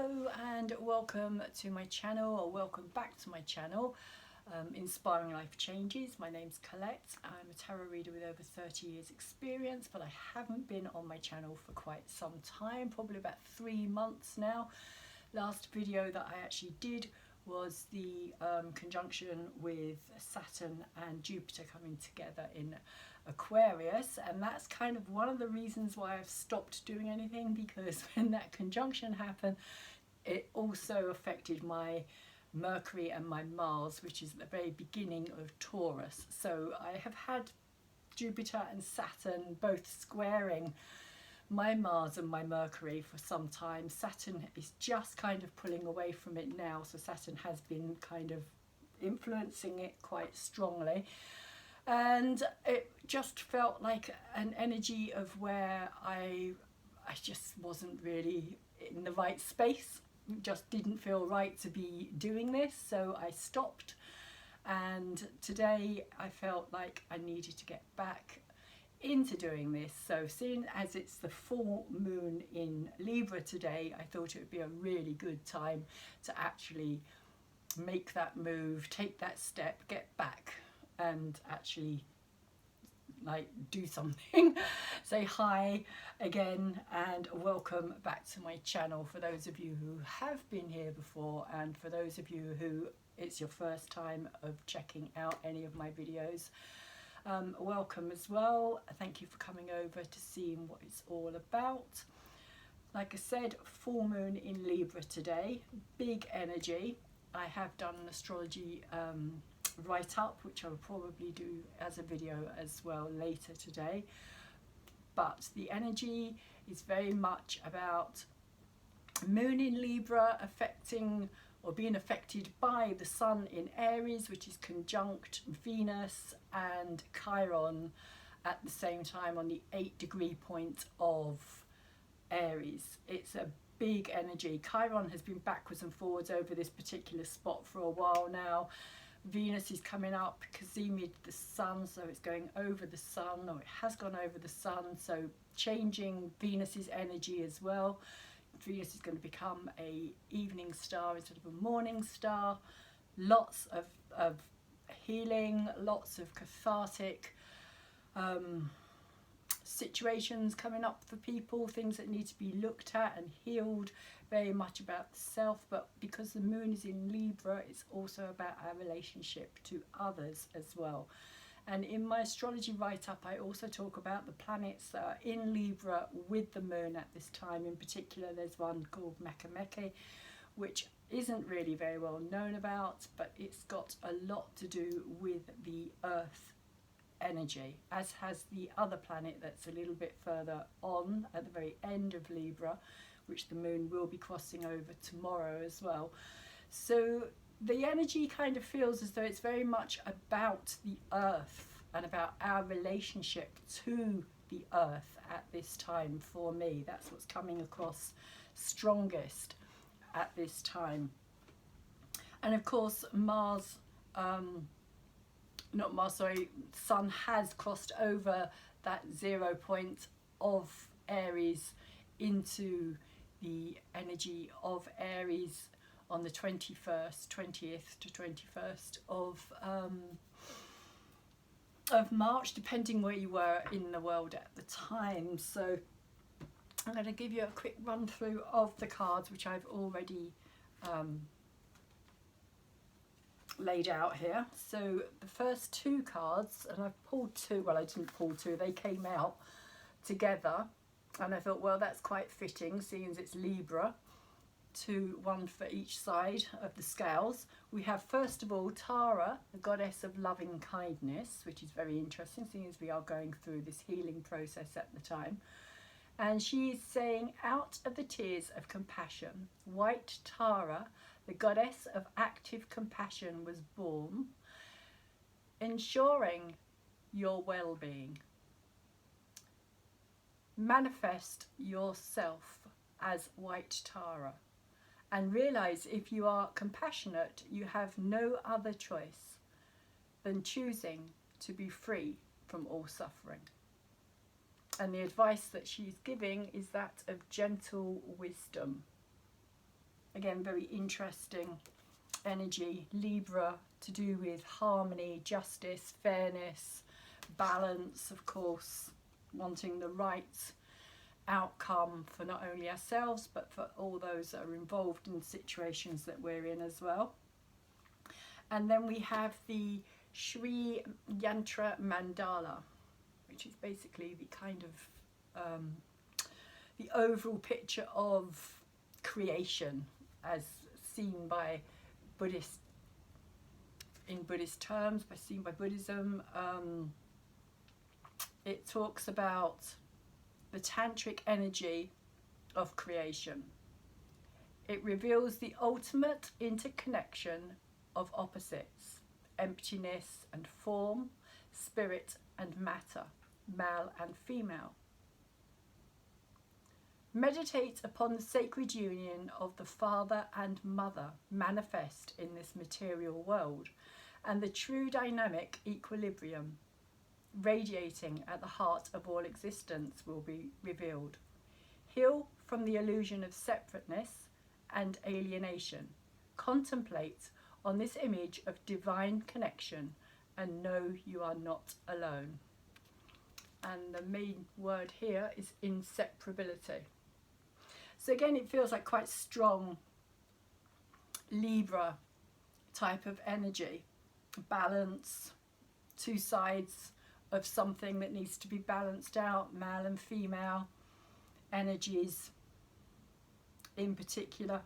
Hello and welcome to my channel, or welcome back to my channel, Inspiring Life Changes. My name's Colette. I'm a tarot reader with over 30 years experience, but I haven't been on my channel for quite some time, probably about 3 months now. Last video that I actually did was the conjunction with Saturn and Jupiter coming together in Aquarius, and that's kind of one of the reasons why I've stopped doing anything, because when that conjunction happened it also affected my Mercury and my Mars, which is at the very beginning of Taurus. So I have had Jupiter and Saturn both squaring my Mars and my Mercury for some time. Saturn is just kind of pulling away from it now, so Saturn has been kind of influencing it quite strongly, and it just felt like an energy of where I just wasn't really in the right space. It just didn't feel right to be doing this, so I stopped. And today I felt like I needed to get back into doing this. So seeing as it's the full moon in Libra today, I thought it would be a really good time to actually make that move, take that step, get back and actually like do something. Say hi again and welcome back to my channel for those of you who have been here before, and for those of you who it's your first time of checking out any of my videos, welcome as well. Thank you for coming over to seeing what it's all about. Like I said, full moon in Libra today, big energy. I have done an astrology write-up, which I will probably do as a video as well later today, but the energy is very much about moon in Libra affecting or being affected by the sun in Aries, which is conjunct Venus and Chiron at the same time on the 8-degree point of Aries. It's a big energy. Chiron has been backwards and forwards over this particular spot for a while now. Venus is coming up cazimid the sun, so it's going over the sun, or it has gone over the sun, so changing Venus's energy as well. Venus is going to become a evening star instead of a morning star. Lots of healing, lots of cathartic situations coming up for people, things that need to be looked at and healed, very much about the self. But because the moon is in Libra, it's also about our relationship to others as well. And in my astrology write-up I also talk about the planets that are in Libra with the moon at this time. In particular, there's one called Makemake, which isn't really very well known about, but it's got a lot to do with the Earth energy, as has the other planet that's a little bit further on at the very end of Libra, which the moon will be crossing over tomorrow as well. So the energy kind of feels as though it's very much about the Earth and about our relationship to the Earth at this time. For me, that's what's coming across strongest at this time. And of course Mars, not Mars, sorry, Sun has crossed over that 0 point of Aries into the energy of Aries on the 20th to 21st of March, depending where you were in the world at the time. So I'm going to give you a quick run through of the cards, which I've already laid out here. So the first 2 cards, and I've pulled 2, well I didn't pull 2, they came out together, and I thought, well, that's quite fitting seeing as it's Libra, 2, 1 for each side of the scales. We have first of all Tara, the goddess of loving kindness, which is very interesting seeing as we are going through this healing process at the time. And she is saying, out of the tears of compassion, white Tara, the goddess of active compassion, was born, ensuring your well-being. Manifest yourself as white Tara and realize if you are compassionate, you have no other choice than choosing to be free from all suffering. And the advice that she's giving is that of gentle wisdom. Again, very interesting energy. Libra, to do with harmony, justice, fairness, balance, of course, wanting the right outcome for not only ourselves but for all those that are involved in situations that we're in as well. And then we have the Sri Yantra Mandala, which is basically the kind of the overall picture of creation as seen by Buddhist, in Buddhist terms, seen by Buddhism. It talks about the tantric energy of creation. It reveals the ultimate interconnection of opposites, emptiness and form, spirit and matter, male and female. Meditate upon the sacred union of the father and mother manifest in this material world, and the true dynamic equilibrium radiating at the heart of all existence will be revealed. Heal from the illusion of separateness and alienation. Contemplate on this image of divine connection and know you are not alone. And the main word here is inseparability. So again, it feels like quite strong Libra type of energy. Balance, two sides of something that needs to be balanced out, male and female energies in particular,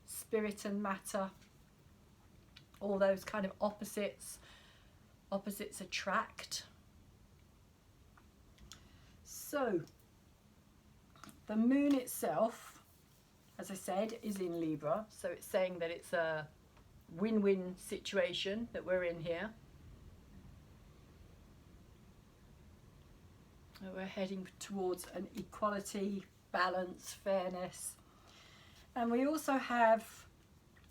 spirit and matter, all those kind of opposites attract. So the moon itself, as I said, is in Libra, so it's saying that it's a win-win situation that we're in here. We're heading towards an equality, balance, fairness. And we also have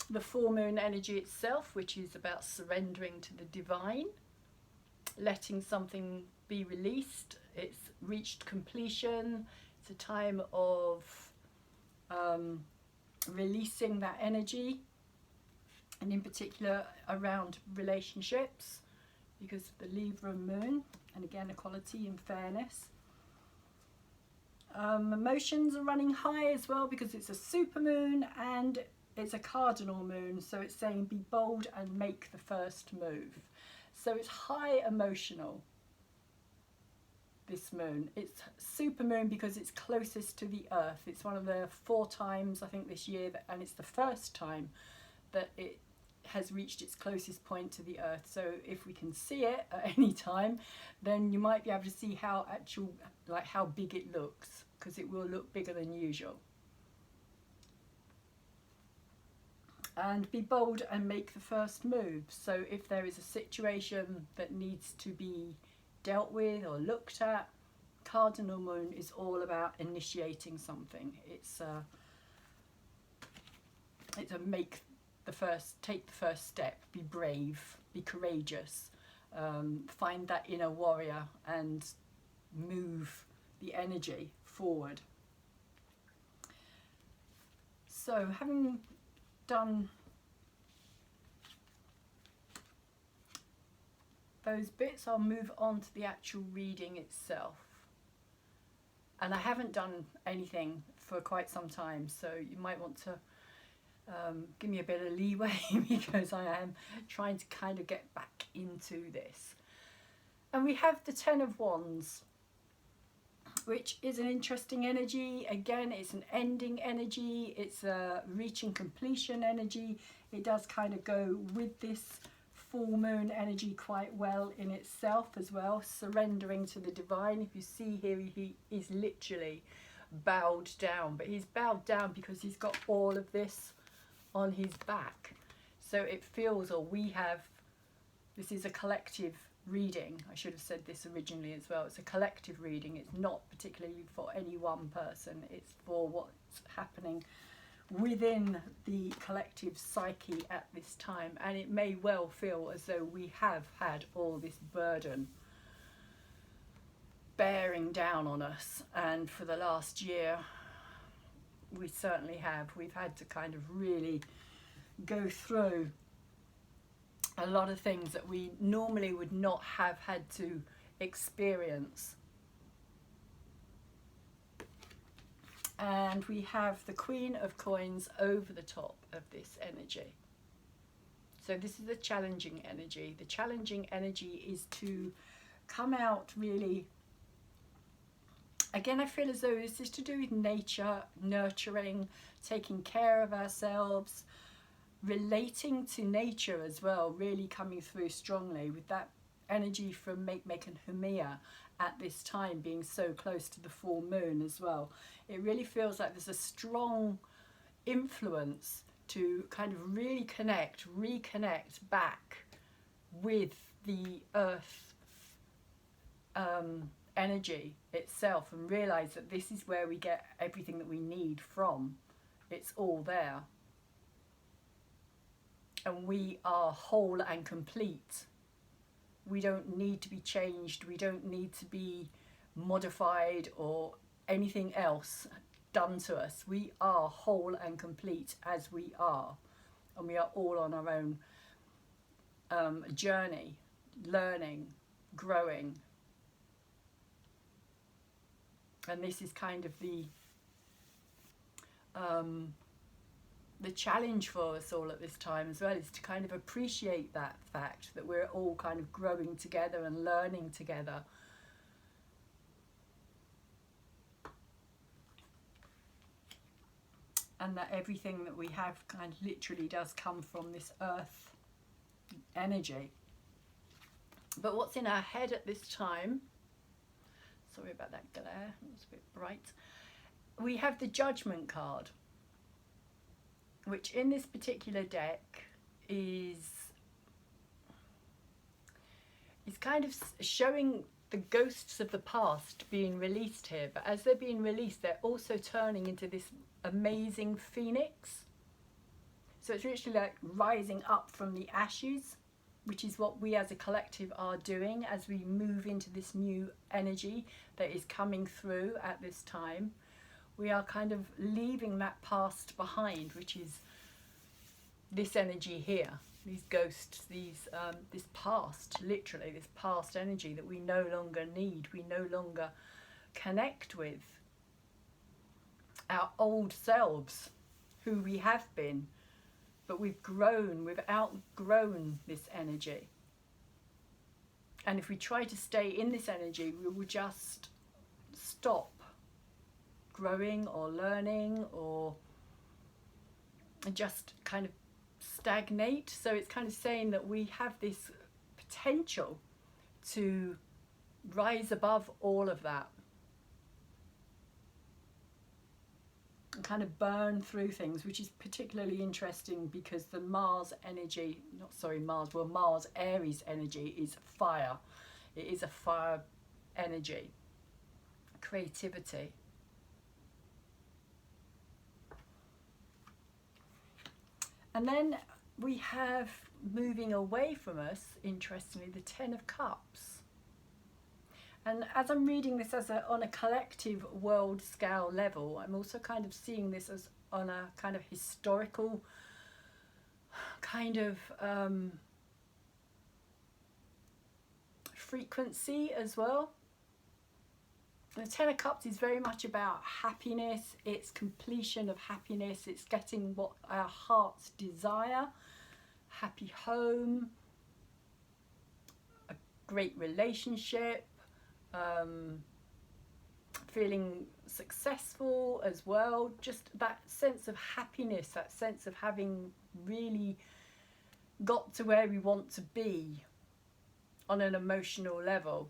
the full moon energy itself, which is about surrendering to the divine, letting something be released. It's reached completion. It's a time of releasing that energy, and in particular around relationships, because of the Libra moon, and again equality and fairness. Emotions are running high as well because it's a super moon and it's a cardinal moon, so it's saying be bold and make the first move. So it's high emotional, this moon. It's super moon because it's closest to the earth. It's one of the 4 times I think this year and it's the first time that it has reached its closest point to the earth. So if we can see it at any time, then you might be able to see how big it looks, because it will look bigger than usual. And be bold and make the first move. So if there is a situation that needs to be dealt with or looked at, cardinal moon is all about initiating something. It's a take the first step, be brave, be courageous, find that inner warrior and move the energy forward. So having done those bits, I'll move on to the actual reading itself. And I haven't done anything for quite some time, so you might want to give me a bit of leeway because I am trying to kind of get back into this. And we have the Ten of Wands, which is an interesting energy. Again, it's an ending energy, it's a reaching completion energy. It does kind of go with this full moon energy quite well in itself as well, surrendering to the divine. If you see here, he is literally bowed down, but he's bowed down because he's got all of this on his back. So it feels, or we have, this is a collective reading. I should have said this originally as well. It's a collective reading. It's not particularly for any one person. It's for what's happening within the collective psyche at this time. And it may well feel as though we have had all this burden bearing down on us. And for the last year, We certainly have. We've had to kind of really go through a lot of things that we normally would not have had to experience. And we have the Queen of Coins over the top of this energy. So this is the challenging energy. The challenging energy is to come out really, again, I feel as though this is to do with nature, nurturing, taking care of ourselves, relating to nature as well, really coming through strongly with that energy from Make and Humia at this time being so close to the full moon as well. It really feels like there's a strong influence to kind of really reconnect back with the earth energy itself, and realize that this is where we get everything that we need from. It's all there. And we are whole and complete. We don't need to be changed. We don't need to be modified or anything else done to us. We are whole and complete as we are. And we are all on our own journey, learning, growing. And this is kind of the challenge for us all at this time as well, is to kind of appreciate that fact that we're all kind of growing together and learning together. And that everything that we have kind of literally does come from this earth energy. But what's in our head at this time, sorry about that glare, it was a bit bright, we have the Judgment card, which in this particular deck is kind of showing the ghosts of the past being released here. But as they're being released, they're also turning into this amazing phoenix. So it's literally like rising up from the ashes, which is what we as a collective are doing as we move into this new energy that is coming through at this time. We are kind of leaving that past behind, which is this energy here, these ghosts, this past, literally this past energy that we no longer need, we no longer connect with. Our old selves, who we have been, but we've outgrown this energy. And if we try to stay in this energy, we will just stop growing or learning, or just kind of stagnate. So it's kind of saying that we have this potential to rise above all of that and kind of burn through things, which is particularly interesting because the Mars energy, Mars Aries energy is fire. It is a fire energy, creativity. And then we have, moving away from us, interestingly, the Ten of Cups. And as I'm reading this as on a collective world scale level, I'm also kind of seeing this as on a kind of historical kind of frequency as well. The Ten of Cups is very much about happiness, it's completion of happiness, it's getting what our hearts desire, happy home, a great relationship, feeling successful as well, just that sense of happiness, that sense of having really got to where we want to be on an emotional level.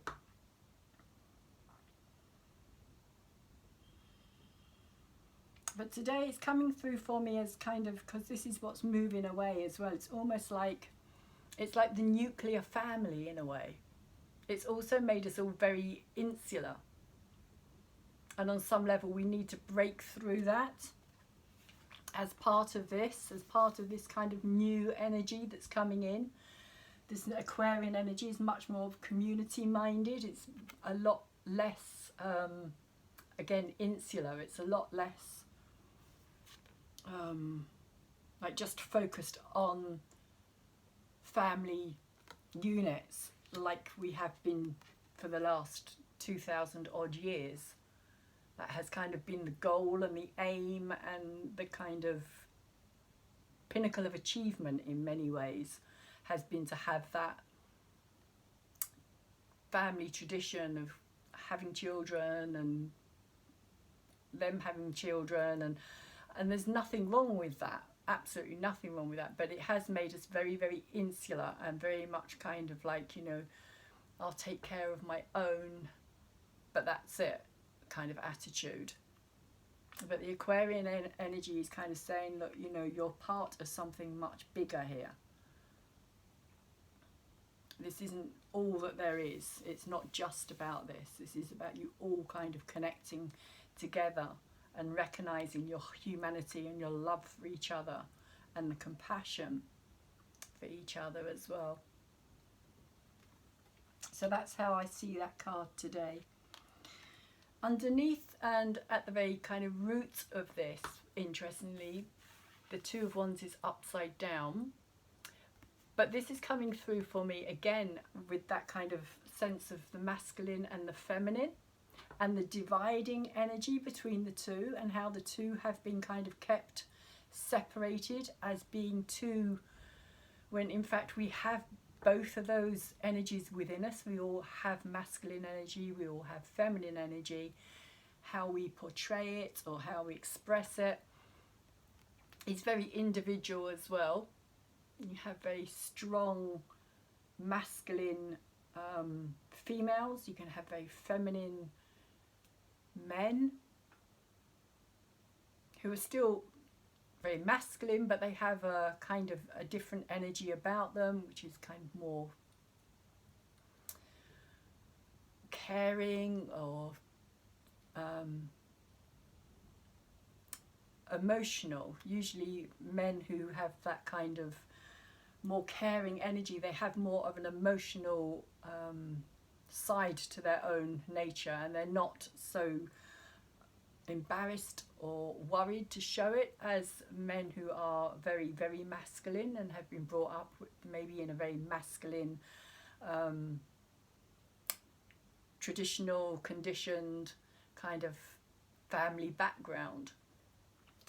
But today it's coming through for me as kind of, because this is what's moving away as well. It's almost like, it's like the nuclear family in a way. It's also made us all very insular. And on some level we need to break through that as part of this kind of new energy that's coming in. This Aquarian energy is much more community minded. It's a lot less, again, insular. It's a lot less like just focused on family units like we have been for the last 2000 odd years. That has kind of been the goal and the aim and the kind of pinnacle of achievement in many ways, has been to have that family tradition of having children and them having children, and there's nothing wrong with that, absolutely nothing wrong with that, but it has made us very, very insular and very much kind of like, you know, I'll take care of my own, but that's it kind of attitude. But the Aquarian energy is kind of saying, look, you know, you're part of something much bigger here. This isn't all that there is. It's not just about this. This is about you all kind of connecting together and recognizing your humanity and your love for each other and the compassion for each other as well. So that's how I see that card today. Underneath and at the very kind of root of this, interestingly, the Two of Wands is upside down. But this is coming through for me again with that kind of sense of the masculine and the feminine and the dividing energy between the two, and how the two have been kind of kept separated as being two, when in fact we have both of those energies within us. We all have masculine energy, we all have feminine energy. How we portray it or how we express it is very individual as well. You have very strong masculine females. You can have very feminine men who are still very masculine, but they have a kind of a different energy about them, which is kind of more caring or emotional. Usually men who have that kind of more caring energy, they have more of an emotional side to their own nature, and they're not so embarrassed or worried to show it as men who are very, very masculine and have been brought up maybe in a very masculine, traditional, conditioned kind of family background.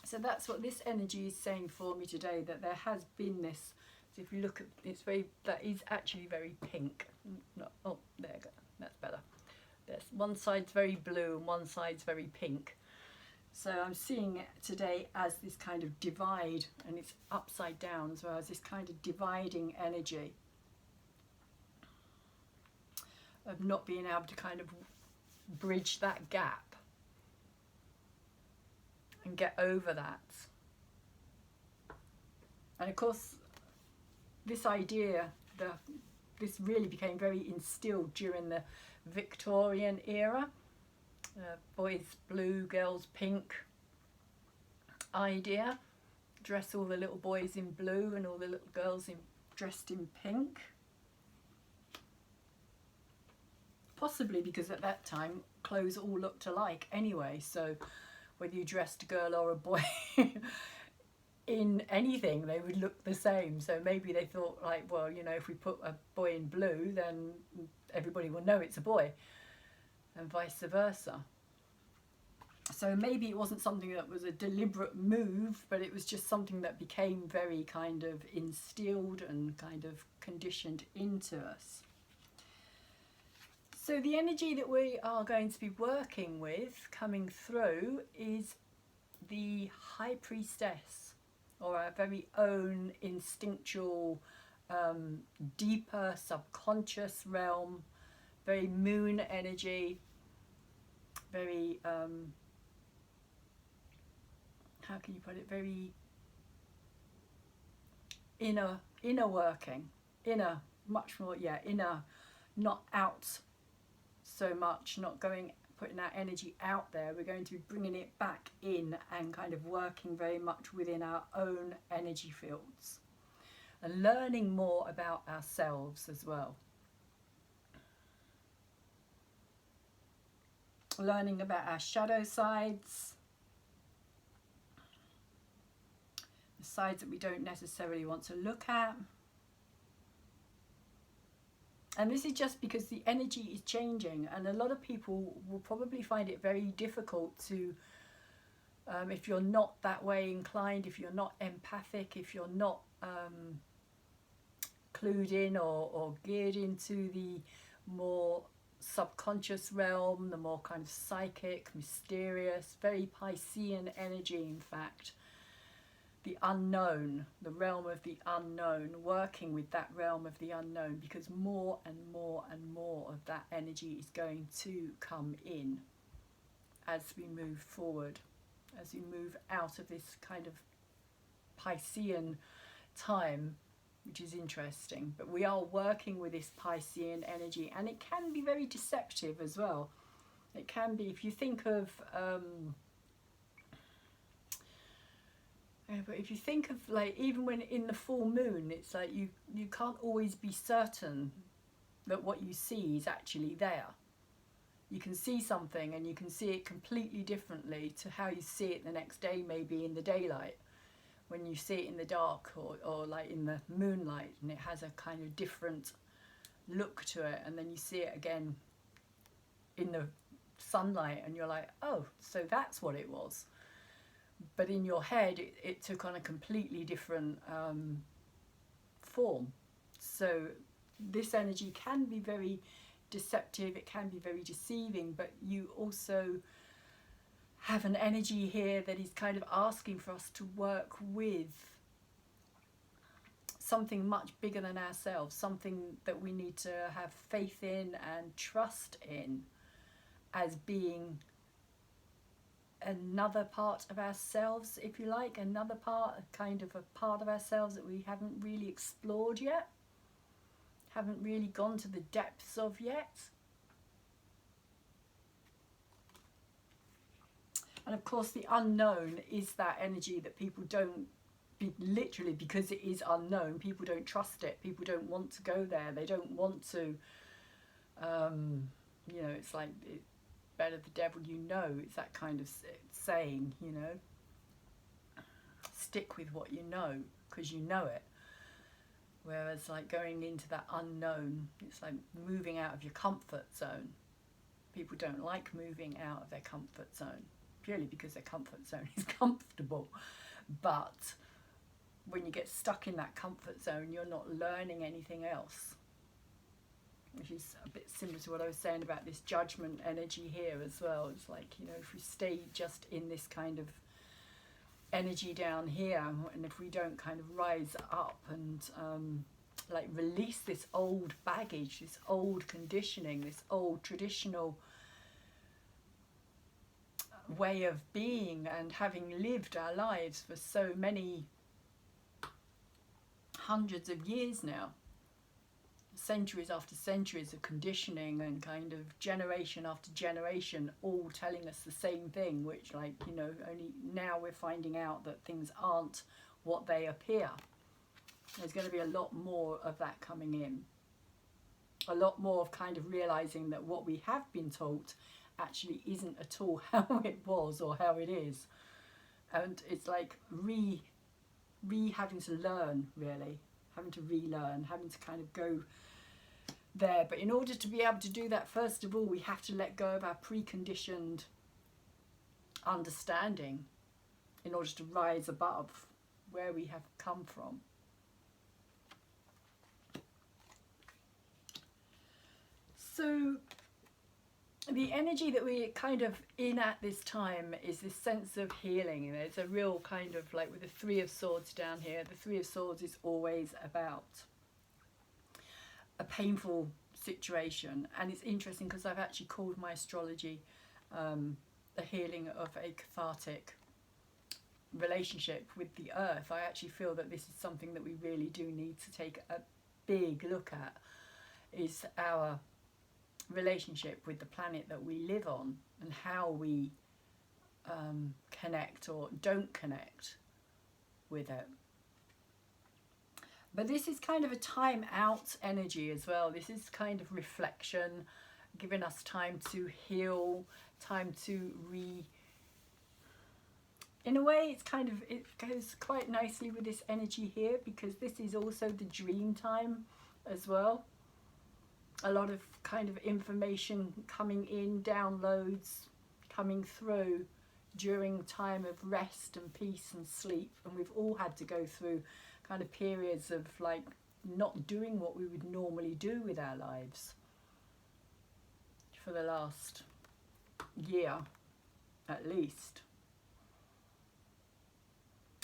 So that's what this energy is saying for me today, that there has been this. So if you look at, it's very, that is actually very pink. No, oh, there you go, that's better. There's one side's very blue and one side's very pink. So I'm seeing it today as this kind of divide, and it's upside down as well, as this kind of dividing energy of not being able to kind of bridge that gap and get over that. And of course, this idea, this really became very instilled during the Victorian era. Boys blue, girls pink idea. Dress all the little boys in blue and all the little girls dressed in pink. Possibly because at that time clothes all looked alike anyway, so whether you dressed a girl or a boy in anything, they would look the same. So maybe they thought, like, well, you know, if we put a boy in blue, then everybody will know it's a boy, and vice versa. So maybe it wasn't something that was a deliberate move, but it was just something that became very kind of instilled and kind of conditioned into us. So the energy that we are going to be working with coming through is the High Priestess, or our very own instinctual, deeper subconscious realm, very moon energy, very, how can you put it, very inner working, inner, much more, yeah, inner, not out so much, not going, putting our energy out there. We're going to be bringing it back in and kind of working very much within our own energy fields and learning more about ourselves as well. Learning about our shadow sides, sides that we don't necessarily want to look at. And this is just because the energy is changing, and a lot of people will probably find it very difficult to, if you're not that way inclined, if you're not empathic, if you're not clued in or geared into the more subconscious realm, the more kind of psychic, mysterious, very Piscean energy, in fact. The unknown, the realm of the unknown, working with that realm of the unknown, because more and more and more of that energy is going to come in as we move forward, as we move out of this kind of Piscean time, which is interesting. But we are working with this Piscean energy, and it can be very deceptive as well. It can be, if you think of but if you think of, like, even when in the full moon, it's like you can't always be certain that what you see is actually there. You can see something and you can see it completely differently to how you see it the next day, maybe in the daylight, when you see it in the dark, or like in the moonlight, and it has a kind of different look to it, and then you see it again in the sunlight and you're like, oh, so that's what it was. But in your head, it took on a completely different form. So this energy can be very deceptive, it can be very deceiving, but you also have an energy here that is kind of asking for us to work with something much bigger than ourselves, something that we need to have faith in and trust in as being another part of ourselves, if you like, another part, kind of a part of ourselves that we haven't really explored yet, haven't really gone to the depths of yet. And of course the unknown is that energy that people don't, literally because it is unknown, people don't trust it, people don't want to go there, they don't want to, you know, it's like, better the devil you know, it's that kind of saying, you know, stick with what you know because you know it. Whereas like going into that unknown, it's like moving out of your comfort zone. People don't like moving out of their comfort zone purely because their comfort zone is comfortable. But when you get stuck in that comfort zone, you're not learning anything else, which is a bit similar to what I was saying about this judgment energy here as well. It's like, you know, if we stay just in this kind of energy down here, and if we don't kind of rise up and like release this old baggage, this old conditioning, this old traditional way of being, and having lived our lives for so many hundreds of years now, centuries after centuries of conditioning and kind of generation after generation all telling us the same thing, which, like, you know, only now we're finding out that things aren't what they appear. There's going to be a lot more of that coming in, a lot more of kind of realizing that what we have been taught actually isn't at all how it was or how it is, and it's like having to learn, really having to relearn, having to kind of go there. But in order to be able to do that, first of all, we have to let go of our preconditioned understanding in order to rise above where we have come from. So the energy that we're kind of in at this time is this sense of healing. You know, it's a real kind of like with the Three of Swords down here. The Three of Swords is always about a painful situation, and it's interesting because I've actually called my astrology the healing of a cathartic relationship with the earth. I actually feel that this is something that we really do need to take a big look at, is our relationship with the planet that we live on, and how we connect or don't connect with it. But this is kind of a time out energy as well. This is kind of reflection, giving us time to heal, time to in a way, it's kind of, it goes quite nicely with this energy here, because this is also the dream time as well. A lot of kind of information coming in, downloads coming through during time of rest and peace and sleep. And we've all had to go through kind of periods of like not doing what we would normally do with our lives for the last year at least,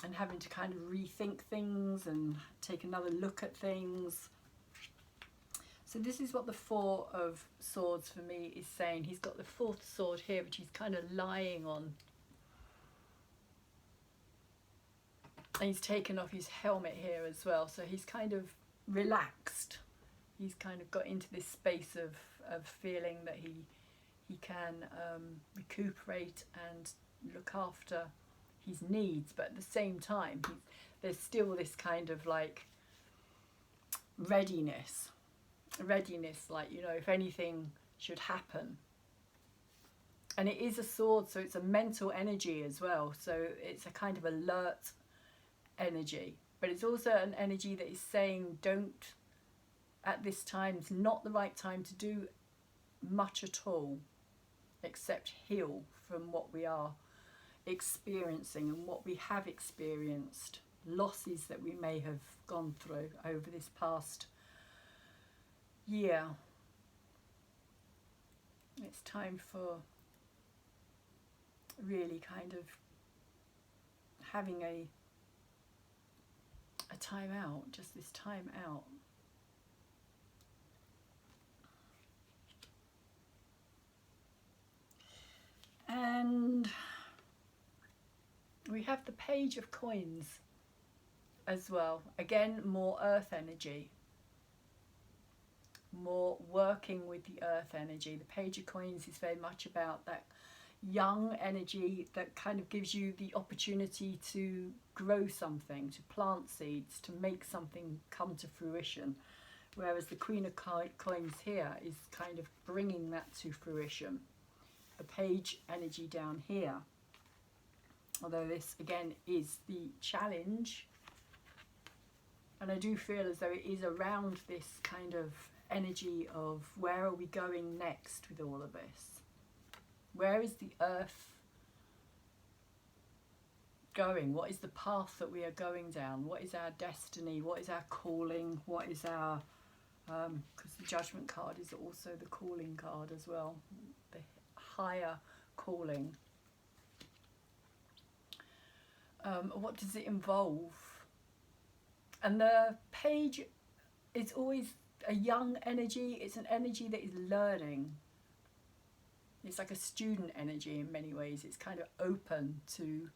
and having to kind of rethink things and take another look at things. So this is what the Four of Swords for me is saying. He's got the fourth sword here, which he's kind of lying on. And he's taken off his helmet here as well. So he's kind of relaxed. He's kind of got into this space of feeling that he can recuperate and look after his needs. But at the same time, there's still this kind of like readiness, like, you know, if anything should happen. And it is a sword, so it's a mental energy as well. So it's a kind of alert energy, but it's also an energy that is saying don't, at this time, it's not the right time to do much at all except heal from what we are experiencing and what we have experienced, losses that we may have gone through over this past year. It's time for really kind of having a time out, just this time out. And we have the Page of Coins as well. Again, more earth energy, more working with the earth energy. The Page of Coins is very much about that young energy that kind of gives you the opportunity to grow something, to plant seeds, to make something come to fruition. Whereas the Queen of Coins here is kind of bringing that to fruition. The Page energy down here, although this again is the challenge, and I do feel as though it is around this kind of energy of where are we going next with all of this? Where is the earth going? What is the path that we are going down? What is our destiny? What is our calling? What is our, because the Judgment card is also the calling card as well, the higher calling. What does it involve? And the Page is always a young energy. It's an energy that is learning. It's like a student energy in many ways. It's kind of open to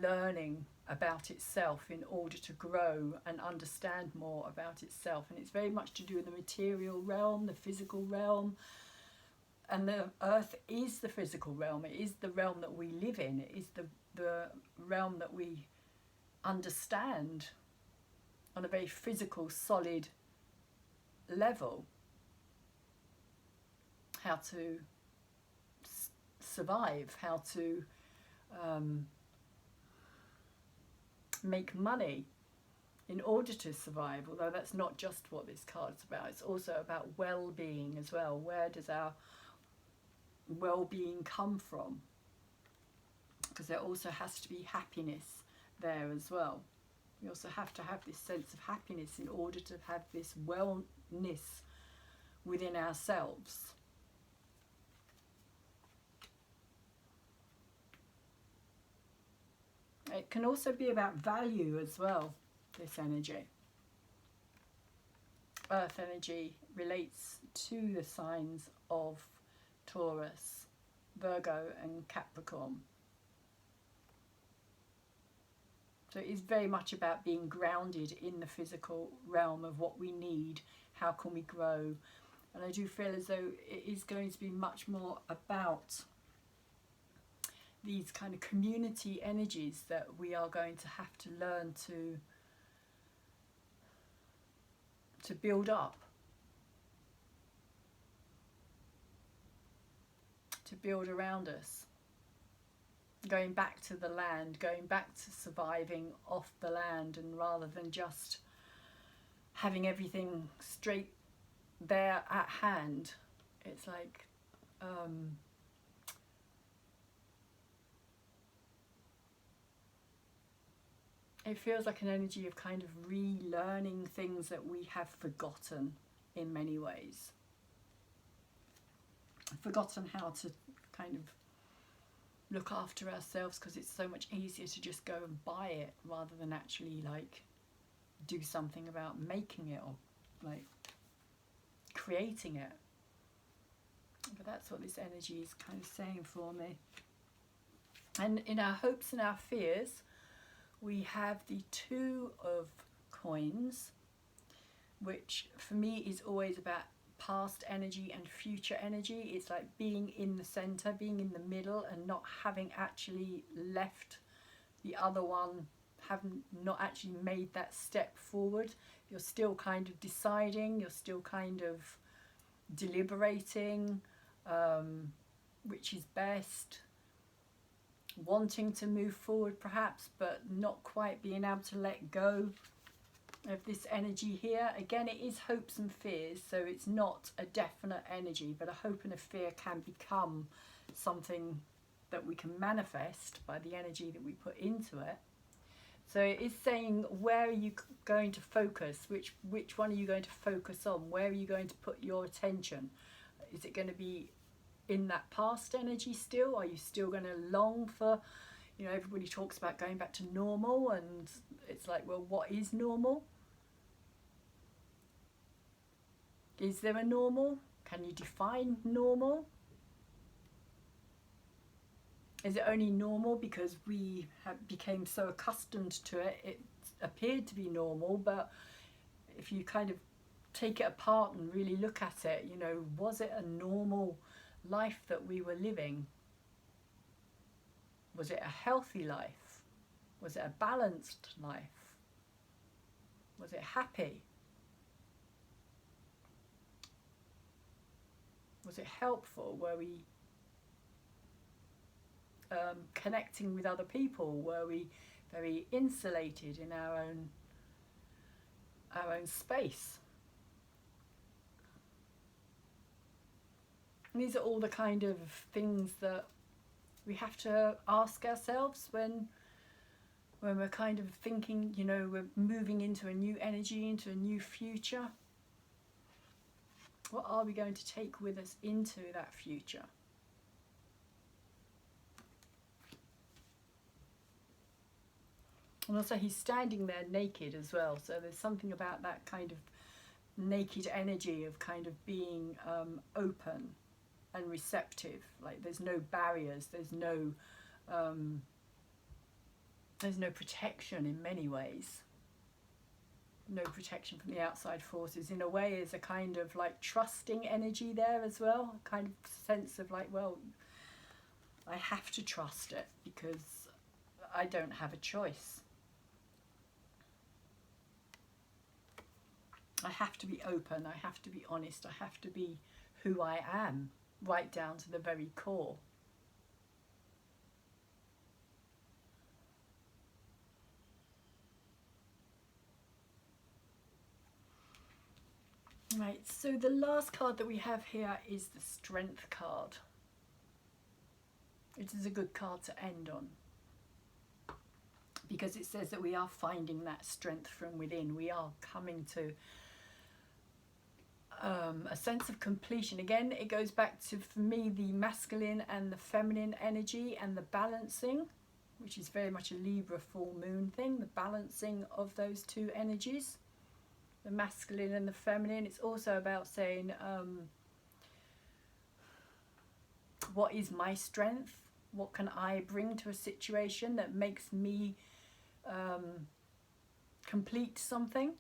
learning about itself in order to grow and understand more about itself. And it's very much to do with the material realm, the physical realm. And the earth is the physical realm. It is the realm that we live in. It is the realm that we understand on a very physical, solid level. How to survive, how to make money in order to survive, although that's not just what this card's about. It's also about well-being as well. Where does our well-being come from? Because there also has to be happiness there as well. We also have to have this sense of happiness in order to have this wellness within ourselves. It can also be about value as well, this energy. Earth energy relates to the signs of Taurus, Virgo and Capricorn. So it is very much about being grounded in the physical realm of what we need, how can we grow. And I do feel as though it is going to be much more about these kind of community energies that we are going to have to learn to build up, to build around us. going back to the land, going back to surviving off the land, and rather than just having everything straight there at hand, it's like it feels like an energy of kind of relearning things that we have forgotten in many ways. Forgotten how to kind of look after ourselves, because it's so much easier to just go and buy it rather than actually like do something about making it or like creating it. But that's what this energy is kind of saying for me. And in our hopes and our fears, we have the Two of Coins, which for me is always about past energy and future energy. It's like being in the center, being in the middle, and not having actually left the other one, haven't not actually made that step forward. You're still kind of deciding, you're still kind of deliberating which is best, wanting to move forward perhaps, but not quite being able to let go of this energy here. Again, it is hopes and fears, so it's not a definite energy, but a hope and a fear can become something that we can manifest by the energy that we put into it. So it is saying, where are you going to focus? Which one are you going to focus on? Where are you going to put your attention? Is it going to be in that past energy still? Are you still going to long for, you know, everybody talks about going back to normal, and it's like, well, what is normal? Is there a normal? Can you define normal? Is it only normal because we became so accustomed to it, it appeared to be normal? But if you kind of take it apart and really look at it, you know, was it a normal life that we were living? Was it a healthy life? Was it a balanced life? Was it happy? Was it helpful? Were we connecting with other people? Were we very insulated in our own space? And these are all the kind of things that we have to ask ourselves when we're kind of thinking, you know, we're moving into a new energy, into a new future. What are we going to take with us into that future? And also he's standing there naked as well, so there's something about that kind of naked energy of kind of being open and receptive. Like there's no barriers, there's no protection in many ways. No protection from the outside forces. In a way, there's a kind of like trusting energy there as well, a kind of sense of like, well, I have to trust it because I don't have a choice. I have to be open, I have to be honest, I have to be who I am, right down to the very core. Right, so the last card that we have here is the Strength card. It is a good card to end on, because it says that we are finding that strength from within. We are coming to a sense of completion. Again, it goes back to, for me, the masculine and the feminine energy and the balancing, which is very much a Libra full moon thing, the balancing of those two energies, the masculine and the feminine. It's also about saying, what is my strength? What can I bring to a situation that makes me complete something?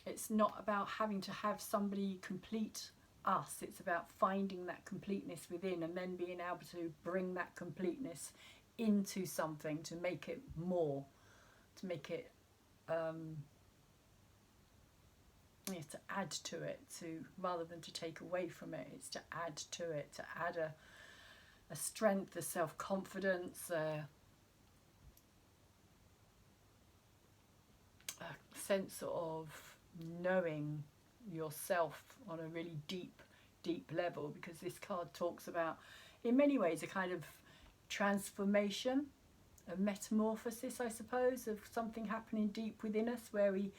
It's not about having to have somebody complete us. It's about finding that completeness within and then being able to bring that completeness into something to make it more, to make it It's to add to it, rather than to take away from it. It's to add to it, to add a strength, a self-confidence, a sense of knowing yourself on a really deep level, because this card talks about, in many ways, a kind of transformation, a metamorphosis, I suppose, of something happening deep within us, where we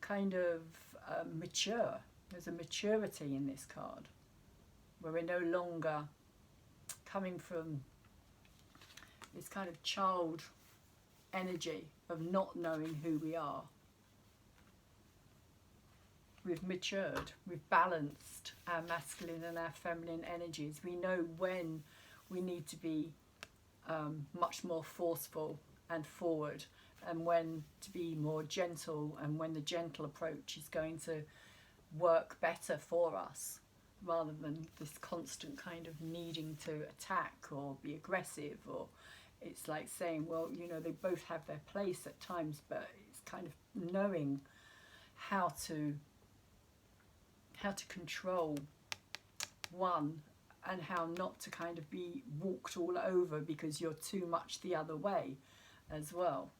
kind of mature. There's a maturity in this card, where we're no longer coming from this kind of child energy of not knowing who we are. We've matured, we've balanced our masculine and our feminine energies. We know when we need to be much more forceful and forward, and when to be more gentle, and when the gentle approach is going to work better for us, rather than this constant kind of needing to attack or be aggressive. Or it's like saying, well, you know, they both have their place at times, but it's kind of knowing how to control one, and how not to kind of be walked all over because you're too much the other way as well.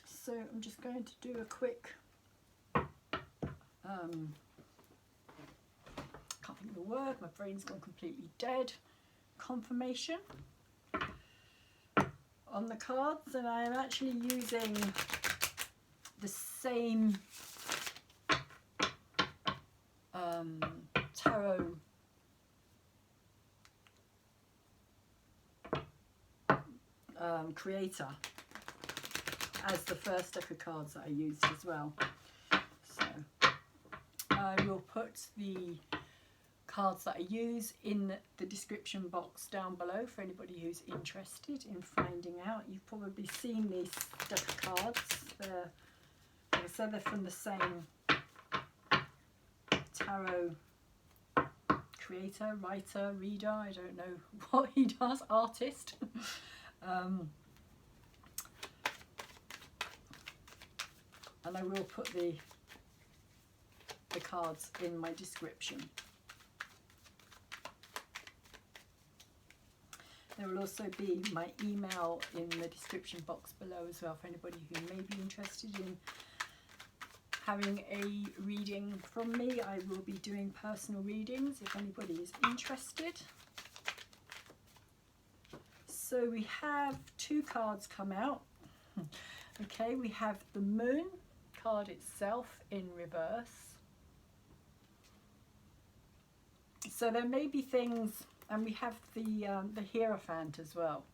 So I'm just going to do a quick, can't think of the word, my brain's gone completely dead, confirmation on the cards. And I am actually using the same tarot creator as the first deck of cards that I used as well. So I will put the cards that I use in the description box down below for anybody who's interested in finding out. You've probably seen these deck of cards. They're, like I said, they're from the same tarot creator, writer, reader, I don't know what he does, artist. And I will put the cards in my description. There will also be my email in the description box below as well for anybody who may be interested in having a reading from me. I will be doing personal readings if anybody is interested. So we have two cards come out. Okay, we have the Moon card itself in reverse. So there may be things, and we have the Hierophant as well.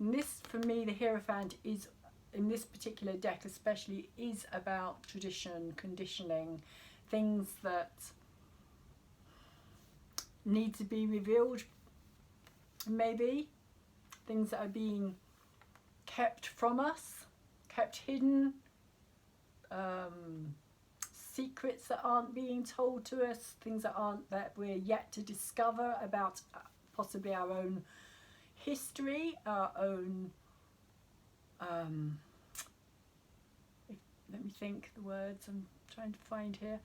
And this, for me, the Hierophant is, in this particular deck especially, is about tradition, conditioning, things that need to be revealed, maybe, things that are being kept from us, kept hidden, secrets that aren't being told to us, things that we're yet to discover about possibly our own history, our own, let me think the words I'm trying to find here.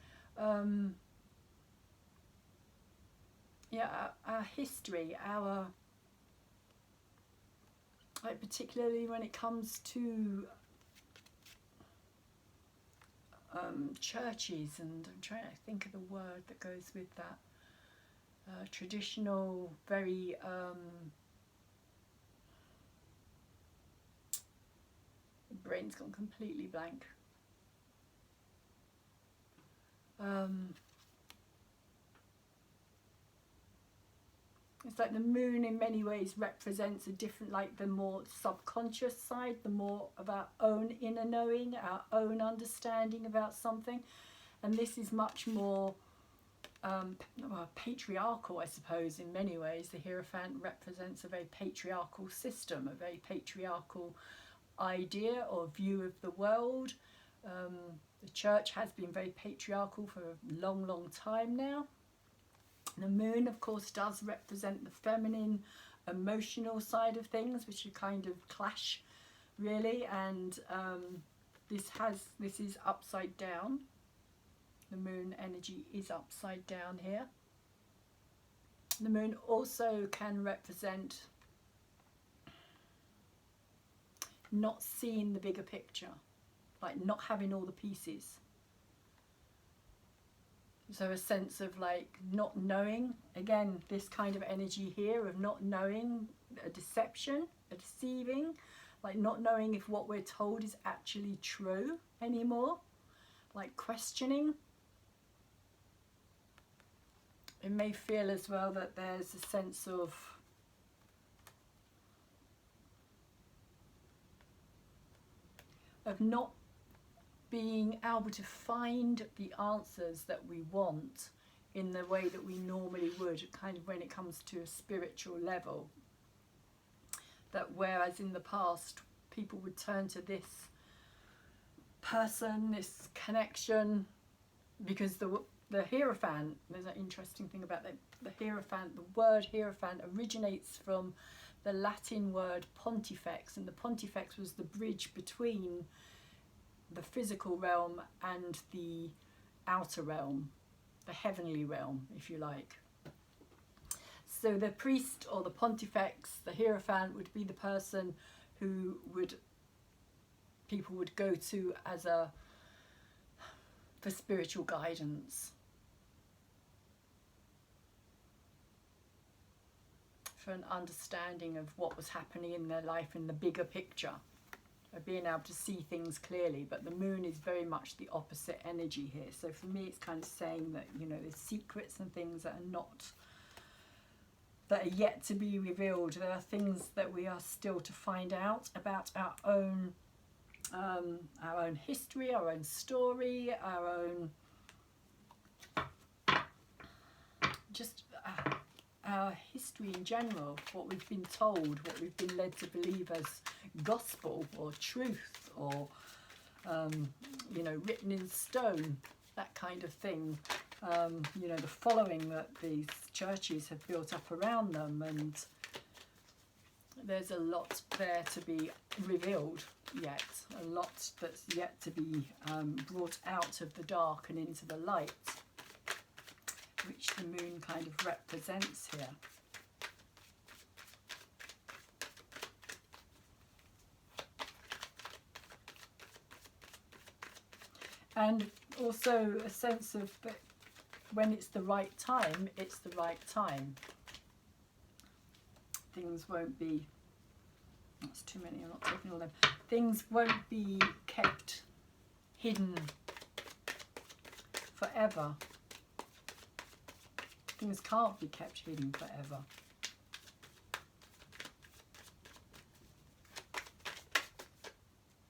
Yeah, our history, our, like particularly when it comes to churches, and I'm trying to think of the word that goes with that, traditional, very brain's gone completely blank. It's like the Moon in many ways represents a different, like the more subconscious side, the more of our own inner knowing, our own understanding about something. And this is much more patriarchal, I suppose, in many ways. The Hierophant represents a very patriarchal system, a very patriarchal idea or view of the world. The church has been very patriarchal for a long, long time now. The Moon, of course, does represent the feminine emotional side of things, which are kind of clash really. And this is upside down. The moon energy is upside down here. The moon also can represent not seeing the bigger picture, like not having all the pieces. So a sense of like not knowing, again, this kind of energy here of not knowing, a deception, a deceiving, like not knowing if what we're told is actually true anymore, like questioning. It may feel as well that there's a sense of not being able to find the answers that we want in the way that we normally would, kind of when it comes to a spiritual level. That whereas in the past people would turn to this person, this connection, because the Hierophant, there's an interesting thing about the Hierophant, the word Hierophant originates from the Latin word pontifex, and the pontifex was the bridge between the physical realm and the outer realm, the heavenly realm, if you like. So the priest or the pontifex, the Hierophant, would be the person who people would go to as for spiritual guidance, for an understanding of what was happening in their life in the bigger picture, of being able to see things clearly. But the moon is very much the opposite energy here. So for me, it's kind of saying that, you know, there's secrets and things that are yet to be revealed. There are things that we are still to find out about our own history, our own story, our history in general, what we've been told, what we've been led to believe as gospel or truth, or you know, written in stone, that kind of thing. You know, the following that these churches have built up around them, and there's a lot there to be revealed yet, a lot that's yet to be brought out of the dark and into the light, which the moon kind of represents here. And also a sense of that when it's the right time, it's the right time. Things won't be, that's too many, I'm not taking all them. Things won't be kept hidden forever. Things can't be kept hidden forever.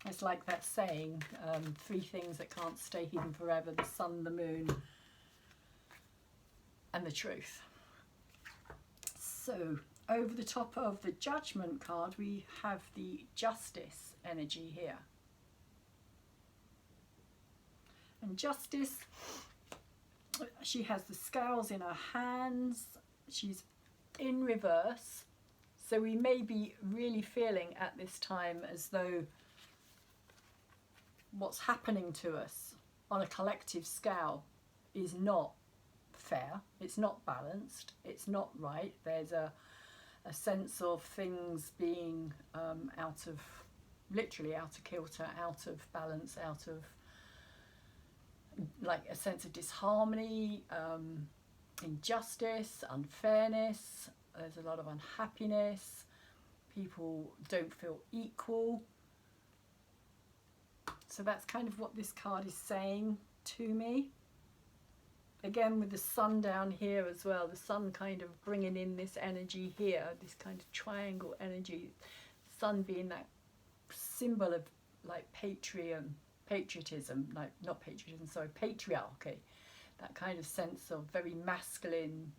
It's like that saying, 3 things that can't stay hidden forever: the sun, the moon, and the truth. So over the top of the Judgment card, we have the Justice energy here. And Justice, she has the scales in her hands, she's in reverse, so we may be really feeling at this time as though what's happening to us on a collective scale is not fair, it's not balanced, it's not right. There's a sense of things being literally out of kilter, out of balance, out of, like, a sense of disharmony, injustice, unfairness. There's a lot of unhappiness. People don't feel equal. So that's kind of what this card is saying to me. Again, with the sun down here as well, the sun kind of bringing in this energy here, this kind of triangle energy. Sun being that symbol of like patriotism, like not patriotism, sorry, patriarchy. That kind of sense of very masculine,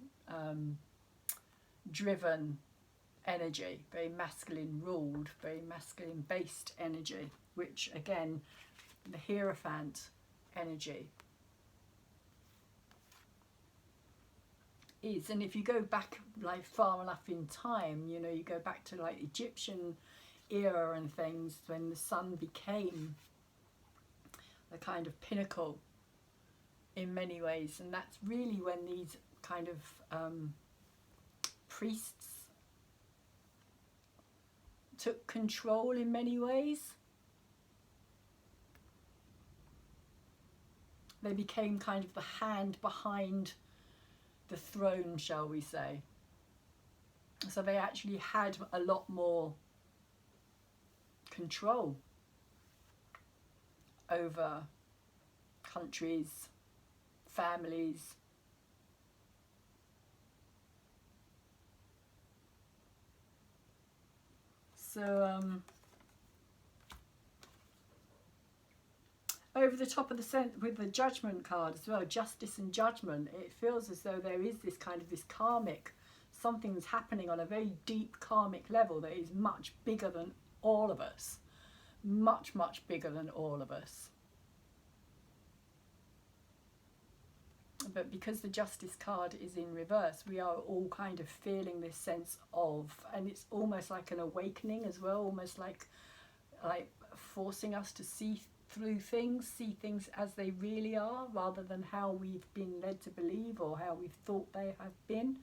driven energy, very masculine ruled, very masculine based energy, which again, the Hierophant energy. is. And if you go back like far enough in time, you know, you go back to like Egyptian era and things, when the sun became the kind of pinnacle in many ways, and that's really when these kind of priests took control in many ways. They became kind of the hand behind the throne, shall we say. So they actually had a lot more control over countries, families. So over the top of the with the Judgment card as well, Justice and Judgment, it feels as though there is this kind of this karmic, something's happening on a very deep karmic level that is much bigger than all of us, much bigger than all of us. But because the Justice card is in reverse, we are all kind of feeling this sense of, and it's almost like an awakening as well, almost like forcing us to see through things, see things as they really are, rather than how we've been led to believe or how we've thought they have been.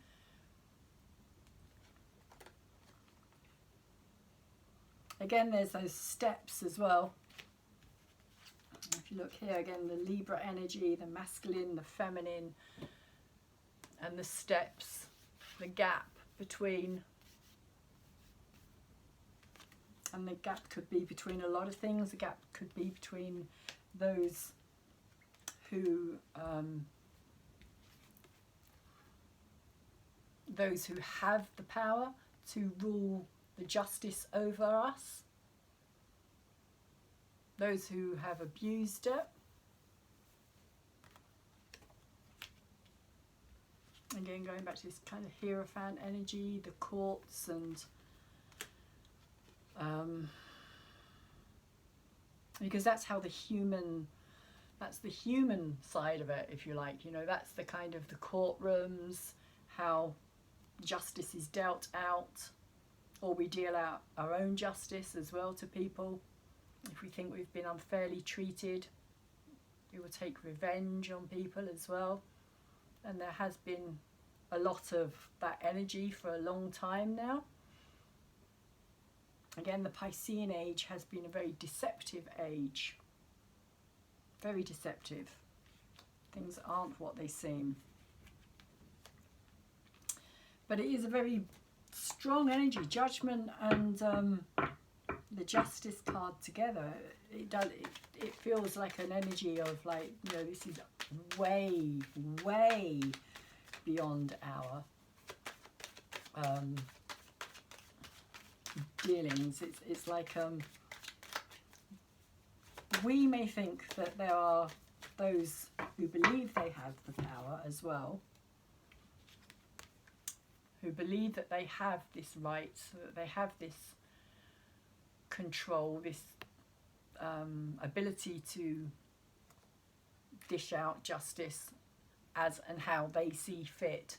Again, there's those steps as well. If you look here again, the Libra energy, the masculine, the feminine, and the steps, the gap between, and the gap could be between a lot of things. The gap could be between those who have the power to rule the justice over us, those who have abused it. Again, going back to this kind of Hierophant energy, the courts, and because that's how the human side of it, if you like, you know, that's the kind of the courtrooms, how justice is dealt out, or we deal out our own justice as well to people. If we think we've been unfairly treated, we will take revenge on people as well. And there has been a lot of that energy for a long time now. Again, the Piscean age has been a very deceptive age. Very deceptive. Things aren't what they seem. But it is a very strong energy. Judgment and the Justice card together, it feels like an energy of like, you know, this is way beyond our dealings. It's like we may think that there are those who believe they have the power as well, who believe that they have this right, that they have this control, this ability to dish out justice as and how they see fit.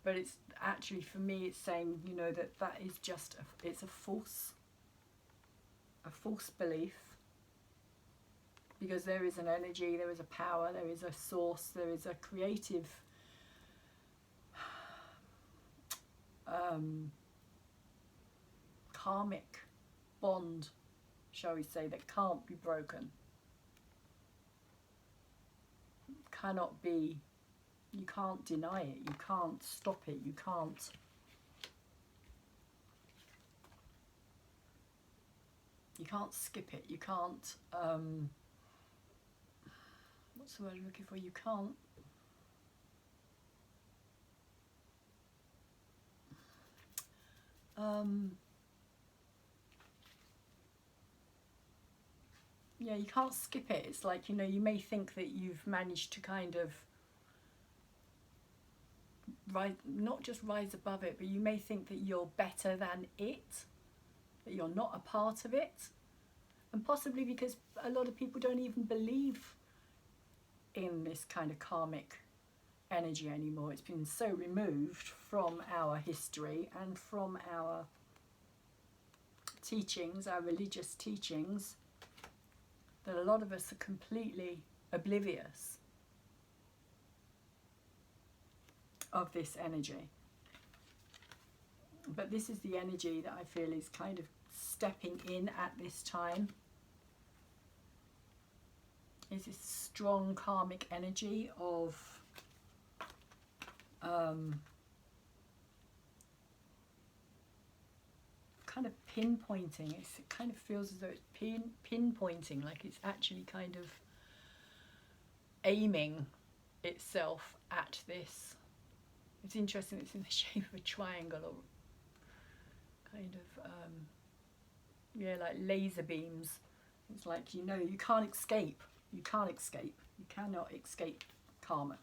But it's actually, for me, it's saying, you know, that is just it's a false belief, because there is an energy, there is a power, there is a source, there is a creative karmic bond, shall we say, that can't be broken, cannot be, you can't deny it, you can't stop it, you can't skip it, you can't what's the word I'm looking for, you can't yeah, you can't skip it. It's like, you know, you may think that you've managed to kind of not just rise above it, but you may think that you're better than it, that you're not a part of it, and possibly because a lot of people don't even believe in this kind of karmic energy anymore. It's been so removed from our history and from our teachings, our religious teachings, that a lot of us are completely oblivious of this energy. But this is the energy that I feel is kind of stepping in at this time. Is this strong karmic energy of kind of pinpointing. It kind of feels as though it's pinpointing, like it's actually kind of aiming itself at this. It's interesting, it's in the shape of a triangle, or kind of yeah, like laser beams. It's like, you know, you can't escape. You can't escape. You cannot escape karma.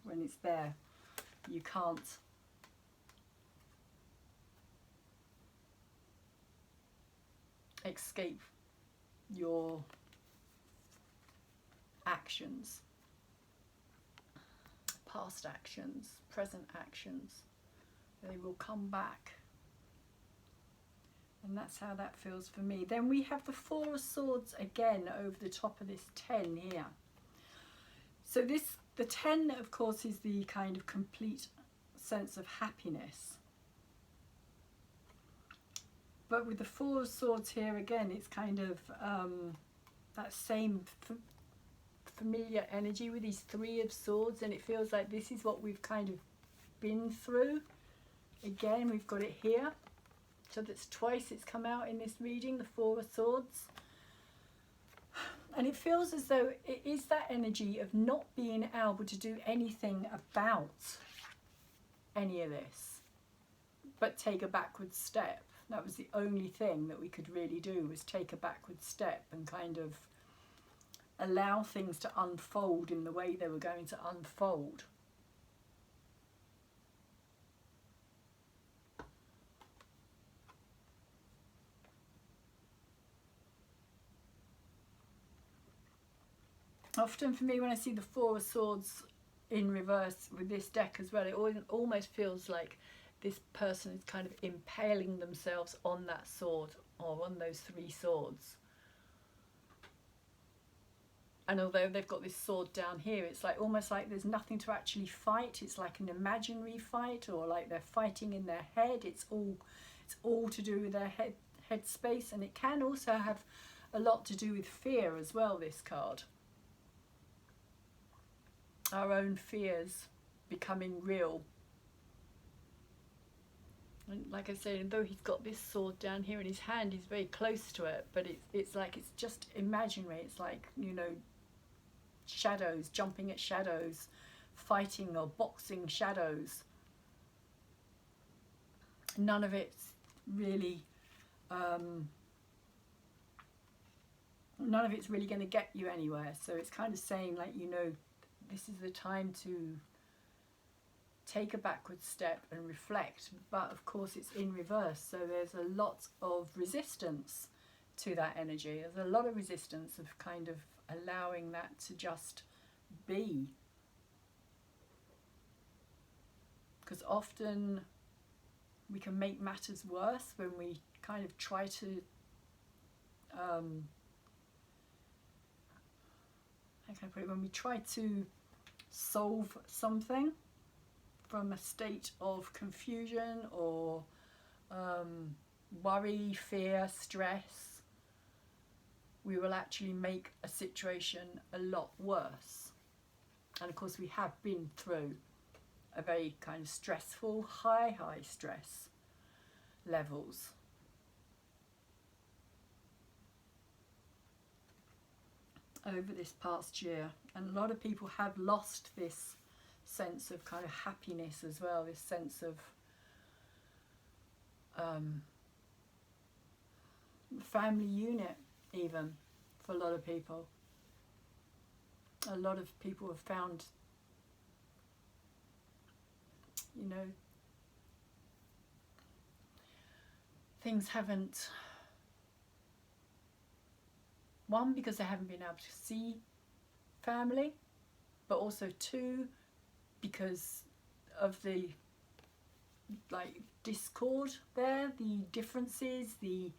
When it's there, you can't escape your actions, past actions, present actions. They will come back. And that's how that feels for me. Then we have the Four of Swords again over the top of this 10 here. So the 10, of course, is the kind of complete sense of happiness. But with the Four of Swords here again, it's kind of that same familiar energy with these Three of Swords, and it feels like this is what we've kind of been through. Again, we've got it here. So that's twice it's come out in this reading, the Four of Swords. And it feels as though it is that energy of not being able to do anything about any of this, but take a backward step. That was the only thing that we could really do, was take a backward step and kind of allow things to unfold in the way they were going to unfold. Often for me, when I see the Four of Swords in reverse with this deck as well, it almost feels like this person is kind of impaling themselves on that sword, or on those three swords. And although they've got this sword down here, it's like almost like there's nothing to actually fight. It's like an imaginary fight, or like they're fighting in their head. It's all to do with their head space, and it can also have a lot to do with fear as well, this card. Our own fears becoming real. And like I said, though he's got this sword down here in his hand, he's very close to it, but it's like it's just imaginary. It's like, you know, shadows, jumping at shadows, fighting or boxing shadows. None of it's really going to get you anywhere. So it's kind of saying, like, you know, this is the time to take a backward step and reflect. But of course it's in reverse, so there's a lot of resistance to that energy. There's a lot of resistance of kind of allowing that to just be. Because often we can make matters worse when we kind of try to how can I put it, when we try to solve something from a state of confusion or worry, fear, stress, we will actually make a situation a lot worse. And of course we have been through a very kind of stressful, high stress levels. Over this past year, and a lot of people have lost this sense of kind of happiness as well, this sense of family unit, even for a lot of people. A lot of people have found, you know, things haven't, one, because they haven't been able to see family, but also two, because of the like discord there, the differences, the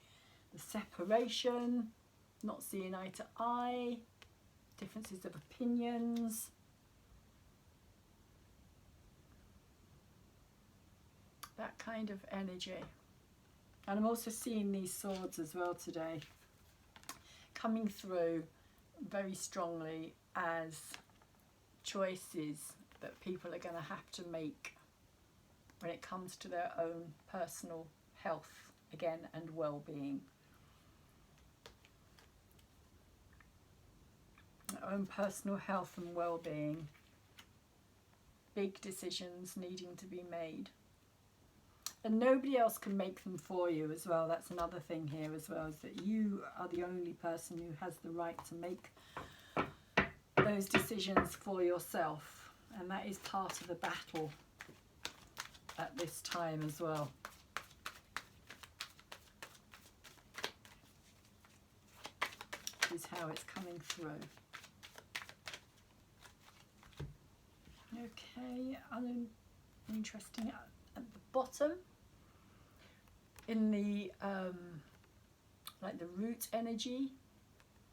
separation, not seeing eye to eye, differences of opinions. That kind of energy. And I'm also seeing these swords as well today coming through very strongly as choices that people are going to have to make when it comes to their own personal health again and well-being. Their own personal health and well-being. Big decisions needing to be made. And nobody else can make them for you as well. That's another thing here as well, is that you are the only person who has the right to make those decisions for yourself. And that is part of the battle at this time as well. This is how it's coming through. Okay, interesting at the bottom, in the like the root energy,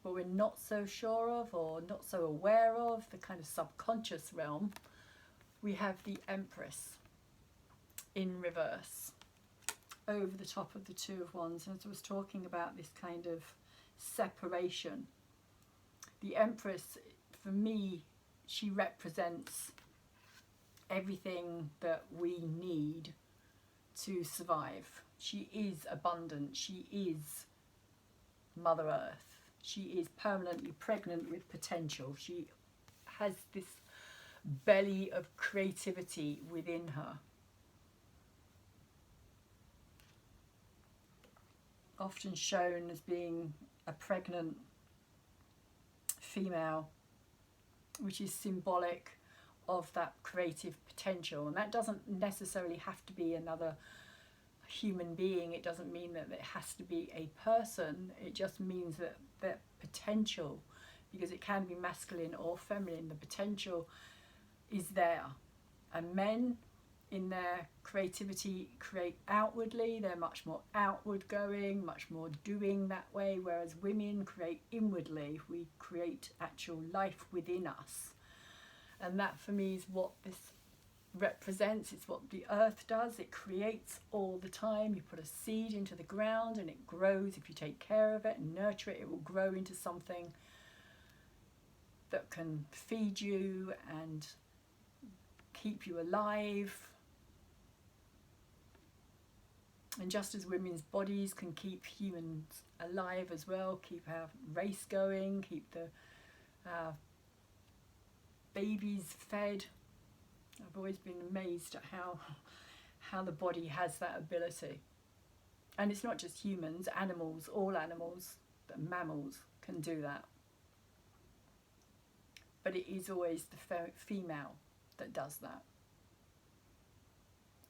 what we're not so sure of or not so aware of, the kind of subconscious realm, we have the Empress in reverse over the top of the Two of Wands. And as I was talking about this kind of separation, the Empress, for me, she represents everything that we need to survive. She is abundant. She is Mother Earth. She is permanently pregnant with potential. She has this belly of creativity within her. Often shown as being a pregnant female, which is symbolic of that creative potential. And that doesn't necessarily have to be another human being. It doesn't mean that it has to be a person. It just means that that potential, because it can be masculine or feminine, the potential is there. And men in their creativity create outwardly. They're much more outward going, much more doing that way, whereas women create inwardly. We create actual life within us. And that for me is what this represents. It's what the earth does. It creates all the time. You put a seed into the ground and it grows. If you take care of it and nurture it, it will grow into something that can feed you and keep you alive. And just as women's bodies can keep humans alive as well, keep our race going, keep the babies fed. I've always been amazed at how the body has that ability. And it's not just humans, animals, all animals, but mammals can do that. But it is always the female that does that.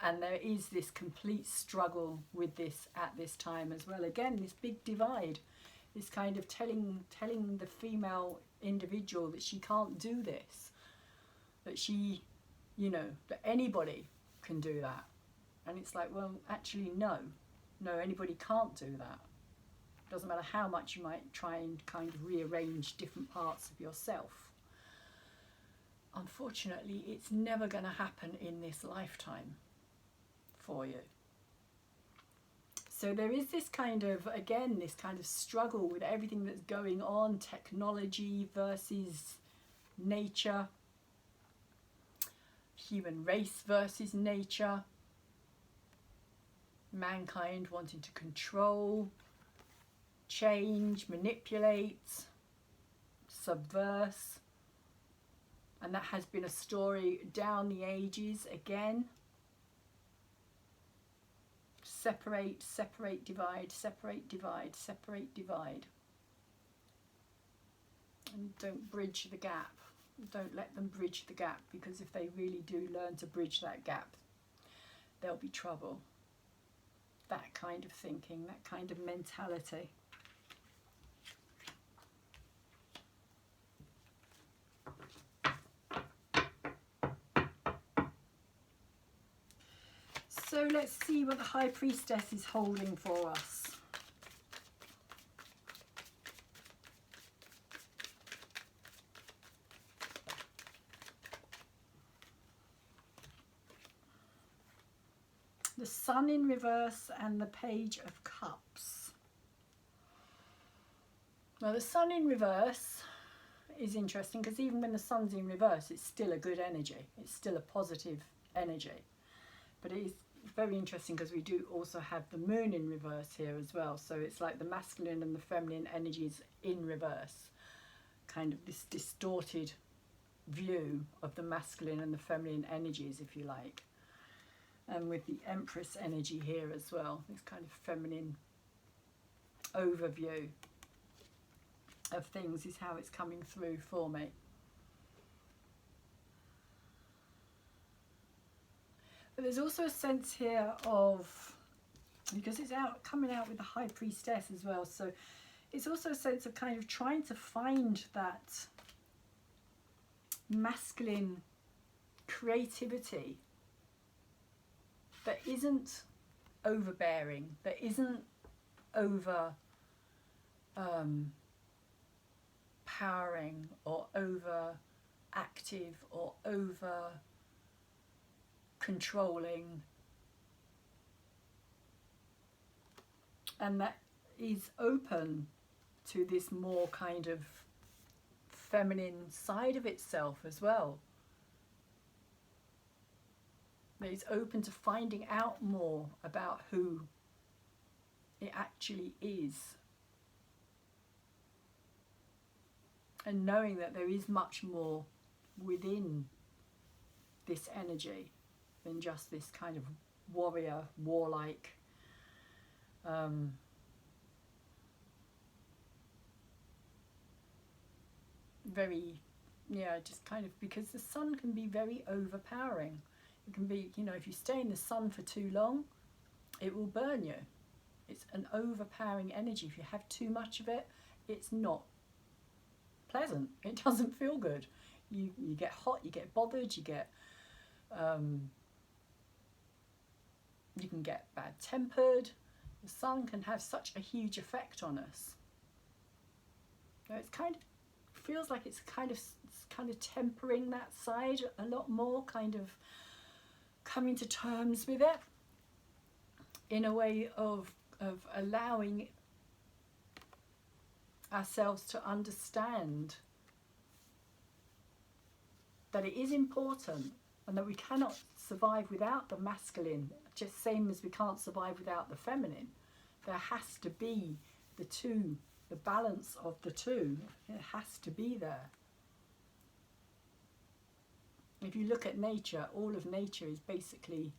And there is this complete struggle with this at this time as well. Again, this big divide, this kind of telling the female individual that she can't do this, that she, you know, that anybody can do that. And it's like, well, actually, no, anybody can't do that. It doesn't matter how much you might try and kind of rearrange different parts of yourself. Unfortunately, it's never going to happen in this lifetime for you. So there is this kind of, again, this kind of struggle with everything that's going on, technology versus nature, human race versus nature, mankind wanting to control, change, manipulate, subverse. And that has been a story down the ages again. Separate, separate, divide, separate, divide, separate, divide. And don't bridge the gap. Don't let them bridge the gap, because if they really do learn to bridge that gap, there'll be trouble. That kind of thinking, that kind of mentality. So let's see what the High Priestess is holding for us. The Sun in reverse and the Page of Cups. Now the Sun in reverse is interesting because even when the Sun's in reverse, it's still a good energy. It's still a positive energy. But it is very interesting because we do also have the Moon in reverse here as well. So it's like the masculine and the feminine energies in reverse. Kind of this distorted view of the masculine and the feminine energies, if you like. And with the Empress energy here as well, this kind of feminine overview of things is how it's coming through for me. But there's also a sense here of, because it's coming out with the High Priestess as well, so it's also a sense of kind of trying to find that masculine creativity that isn't overbearing, that isn't over powering or over active or over controlling, and that is open to this more kind of feminine side of itself as well. That it's open to finding out more about who it actually is, and knowing that there is much more within this energy than just this kind of warrior, warlike, very, yeah, just kind of, because the Sun can be very overpowering. It can be, you know, if you stay in the sun for too long, it will burn you. It's an overpowering energy. If you have too much of it, it's not pleasant. It doesn't feel good. You get hot, you get bothered, you get, you can get bad-tempered. The sun can have such a huge effect on us. So it's kind of, feels like it's kind of tempering that side a lot more, kind of coming to terms with it in a way of allowing ourselves to understand that it is important and that we cannot survive without the masculine, just same as we can't survive without the feminine. There has to be the two, the balance of the two. It has to be there. If you look at nature, all of nature is basically,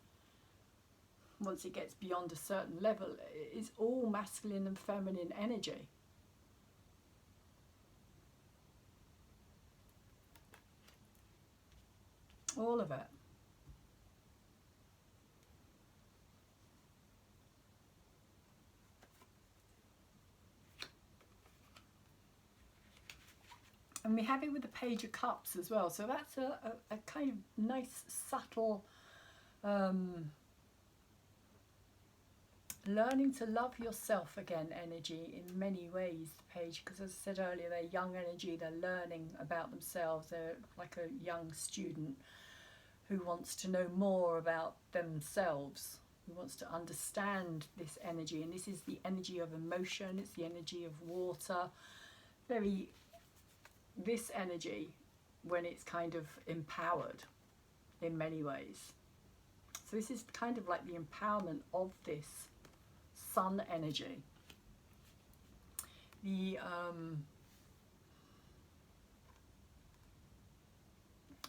once it gets beyond a certain level, it's all masculine and feminine energy. All of it. And we have it with the Page of Cups as well. So that's a kind of nice, subtle, learning to love yourself again energy in many ways, the Page, because as I said earlier, they're young energy, they're learning about themselves, they're like a young student who wants to know more about themselves, who wants to understand this energy. And this is the energy of emotion, it's the energy of water, very, this energy when it's kind of empowered in many ways. So this is kind of like the empowerment of this sun energy. The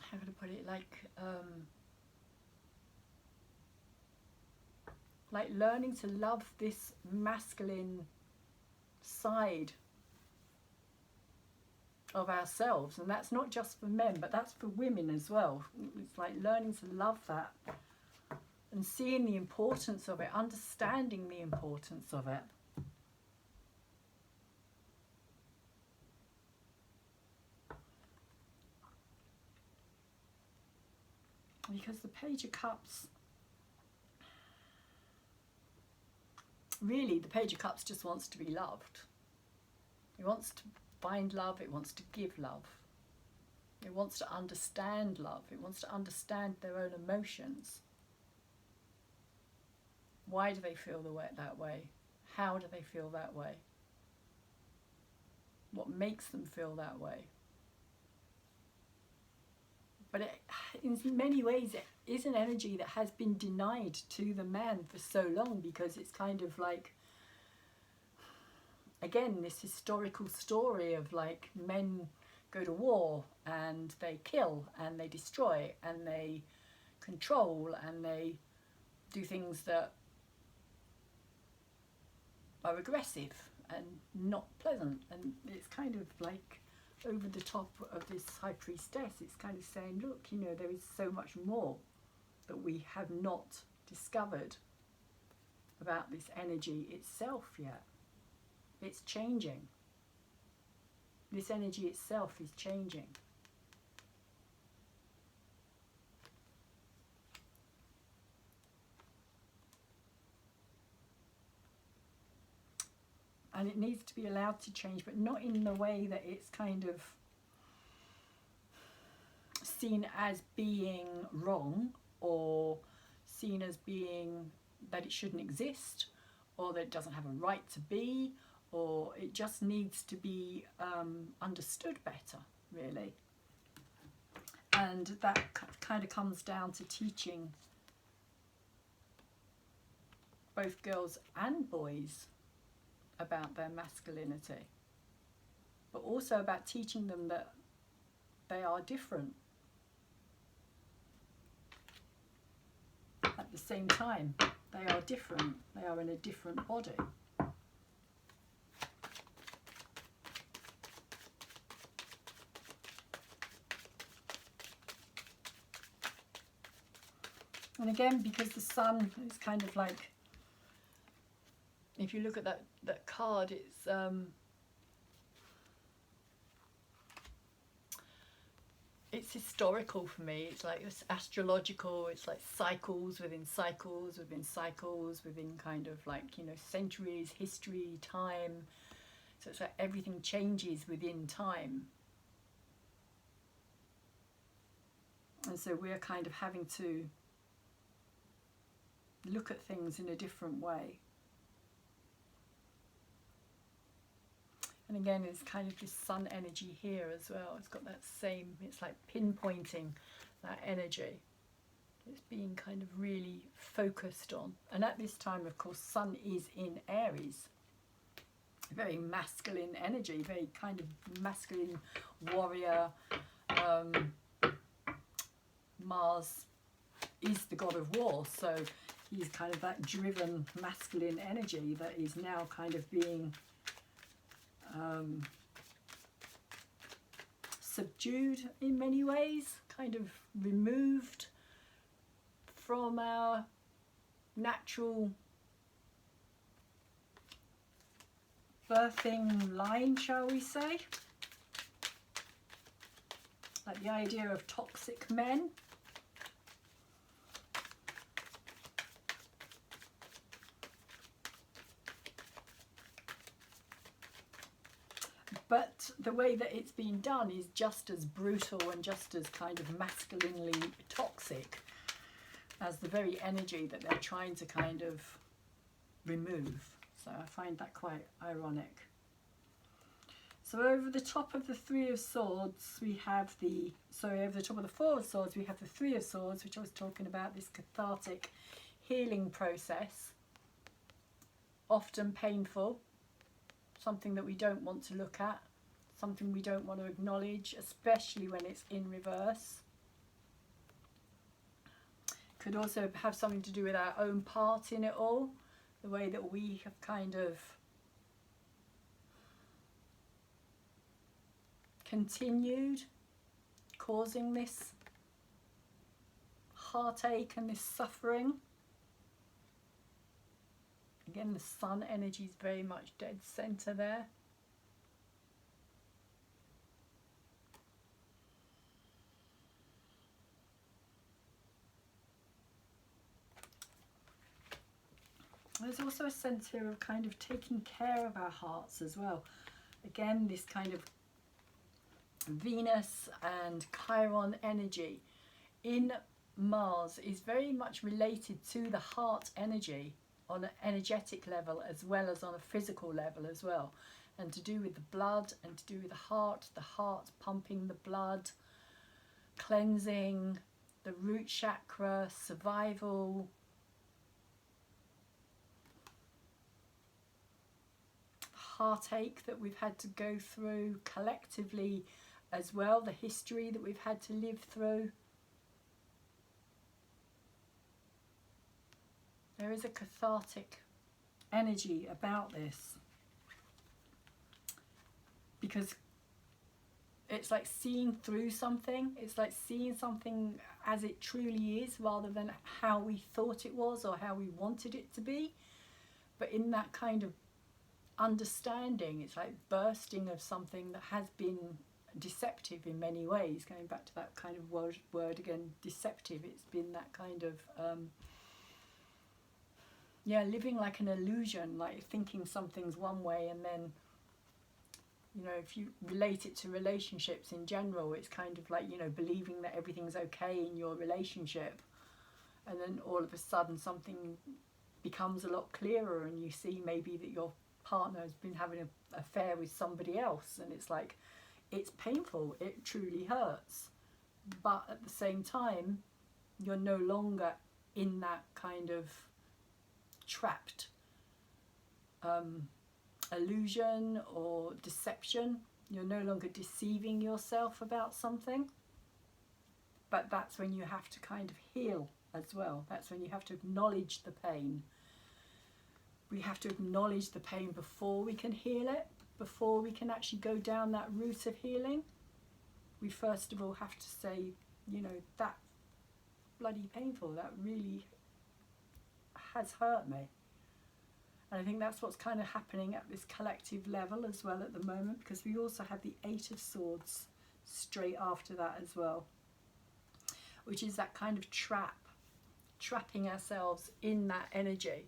how can I put it, like learning to love this masculine side of ourselves, and that's not just for men but that's for women as well. It's like learning to love that and seeing the importance of it, understanding the importance of it. Because the Page of Cups really the Page of Cups just wants to be loved. It wants to find love, it wants to give love. It wants to understand love, it wants to understand their own emotions. Why do they feel that way? How do they feel that way? What makes them feel that way? But in many ways it is an energy that has been denied to the man for so long, because it's kind of like, again, this historical story of like men go to war and they kill and they destroy and they control and they do things that are aggressive and not pleasant, and it's kind of like over the top of this High Priestess. It's kind of saying, look, you know, there is so much more that we have not discovered about this energy itself yet. It's changing. This energy itself is changing. And it needs to be allowed to change, but not in the way that it's kind of seen as being wrong, or seen as being that it shouldn't exist, or that it doesn't have a right to be, or it just needs to be understood better, really. And that kind of comes down to teaching both girls and boys about their masculinity, but also about teaching them that they are different at the same time. They are different. They are in a different body. And again, because the sun is kind of like, if you look at that card, it's historical for me. It's like it's astrological. It's like cycles within cycles within cycles within kind of like, you know, centuries, history, time. So it's like everything changes within time. And so we're kind of having to look at things in a different way. And again, it's kind of this sun energy here as well. It's got that same, it's like pinpointing that energy. It's being kind of really focused on. And at this time, of course, sun is in Aries. Very masculine energy, very kind of masculine warrior. Mars is the god of war, so he's kind of that driven masculine energy that is now kind of being subdued in many ways, kind of removed from our natural birthing line, shall we say. Like the idea of toxic men. But the way that it's been done is just as brutal and just as kind of masculinely toxic as the very energy that they're trying to kind of remove. So I find that quite ironic. So over the top of the Three of Swords, we have the, sorry, over the top of the Four of Swords, we have the Three of Swords, which I was talking about, this cathartic healing process, often painful. Something that we don't want to look at, something we don't want to acknowledge, especially when it's in reverse. Could also have something to do with our own part in it all, the way that we have kind of continued causing this heartache and this suffering. Again, the sun energy is very much dead center there. There's also a sense here of kind of taking care of our hearts as well. Again, this kind of Venus and Chiron energy in Mars is very much related to the heart energy on an energetic level as well as on a physical level as well, and to do with the blood and to do with the heart pumping the blood, cleansing, the root chakra, survival, heartache that we've had to go through collectively as well, the history that we've had to live through. There is a cathartic energy about this, because it's like seeing through something. It's like seeing something as it truly is rather than how we thought it was or how we wanted it to be. But in that kind of understanding, it's like bursting of something that has been deceptive in many ways. Going back to that kind of word again, deceptive. It's been that kind of yeah, living like an illusion, like thinking something's one way, and then, you know, if you relate it to relationships in general, it's kind of like, you know, believing that everything's okay in your relationship, and then all of a sudden something becomes a lot clearer and you see maybe that your partner has been having an affair with somebody else, and it's like, it's painful, it truly hurts, but at the same time you're no longer in that kind of trapped illusion or deception. You're no longer deceiving yourself about something, but that's when you have to kind of heal as well. That's when you have to acknowledge the pain. We have to acknowledge the pain before we can heal it, before we can actually go down that route of healing. We first of all have to say, you know, that's bloody painful, that really has hurt me. And I think that's what's kind of happening at this collective level as well at the moment, because we also have the Eight of Swords straight after that as well, which is that kind of trapping ourselves in that energy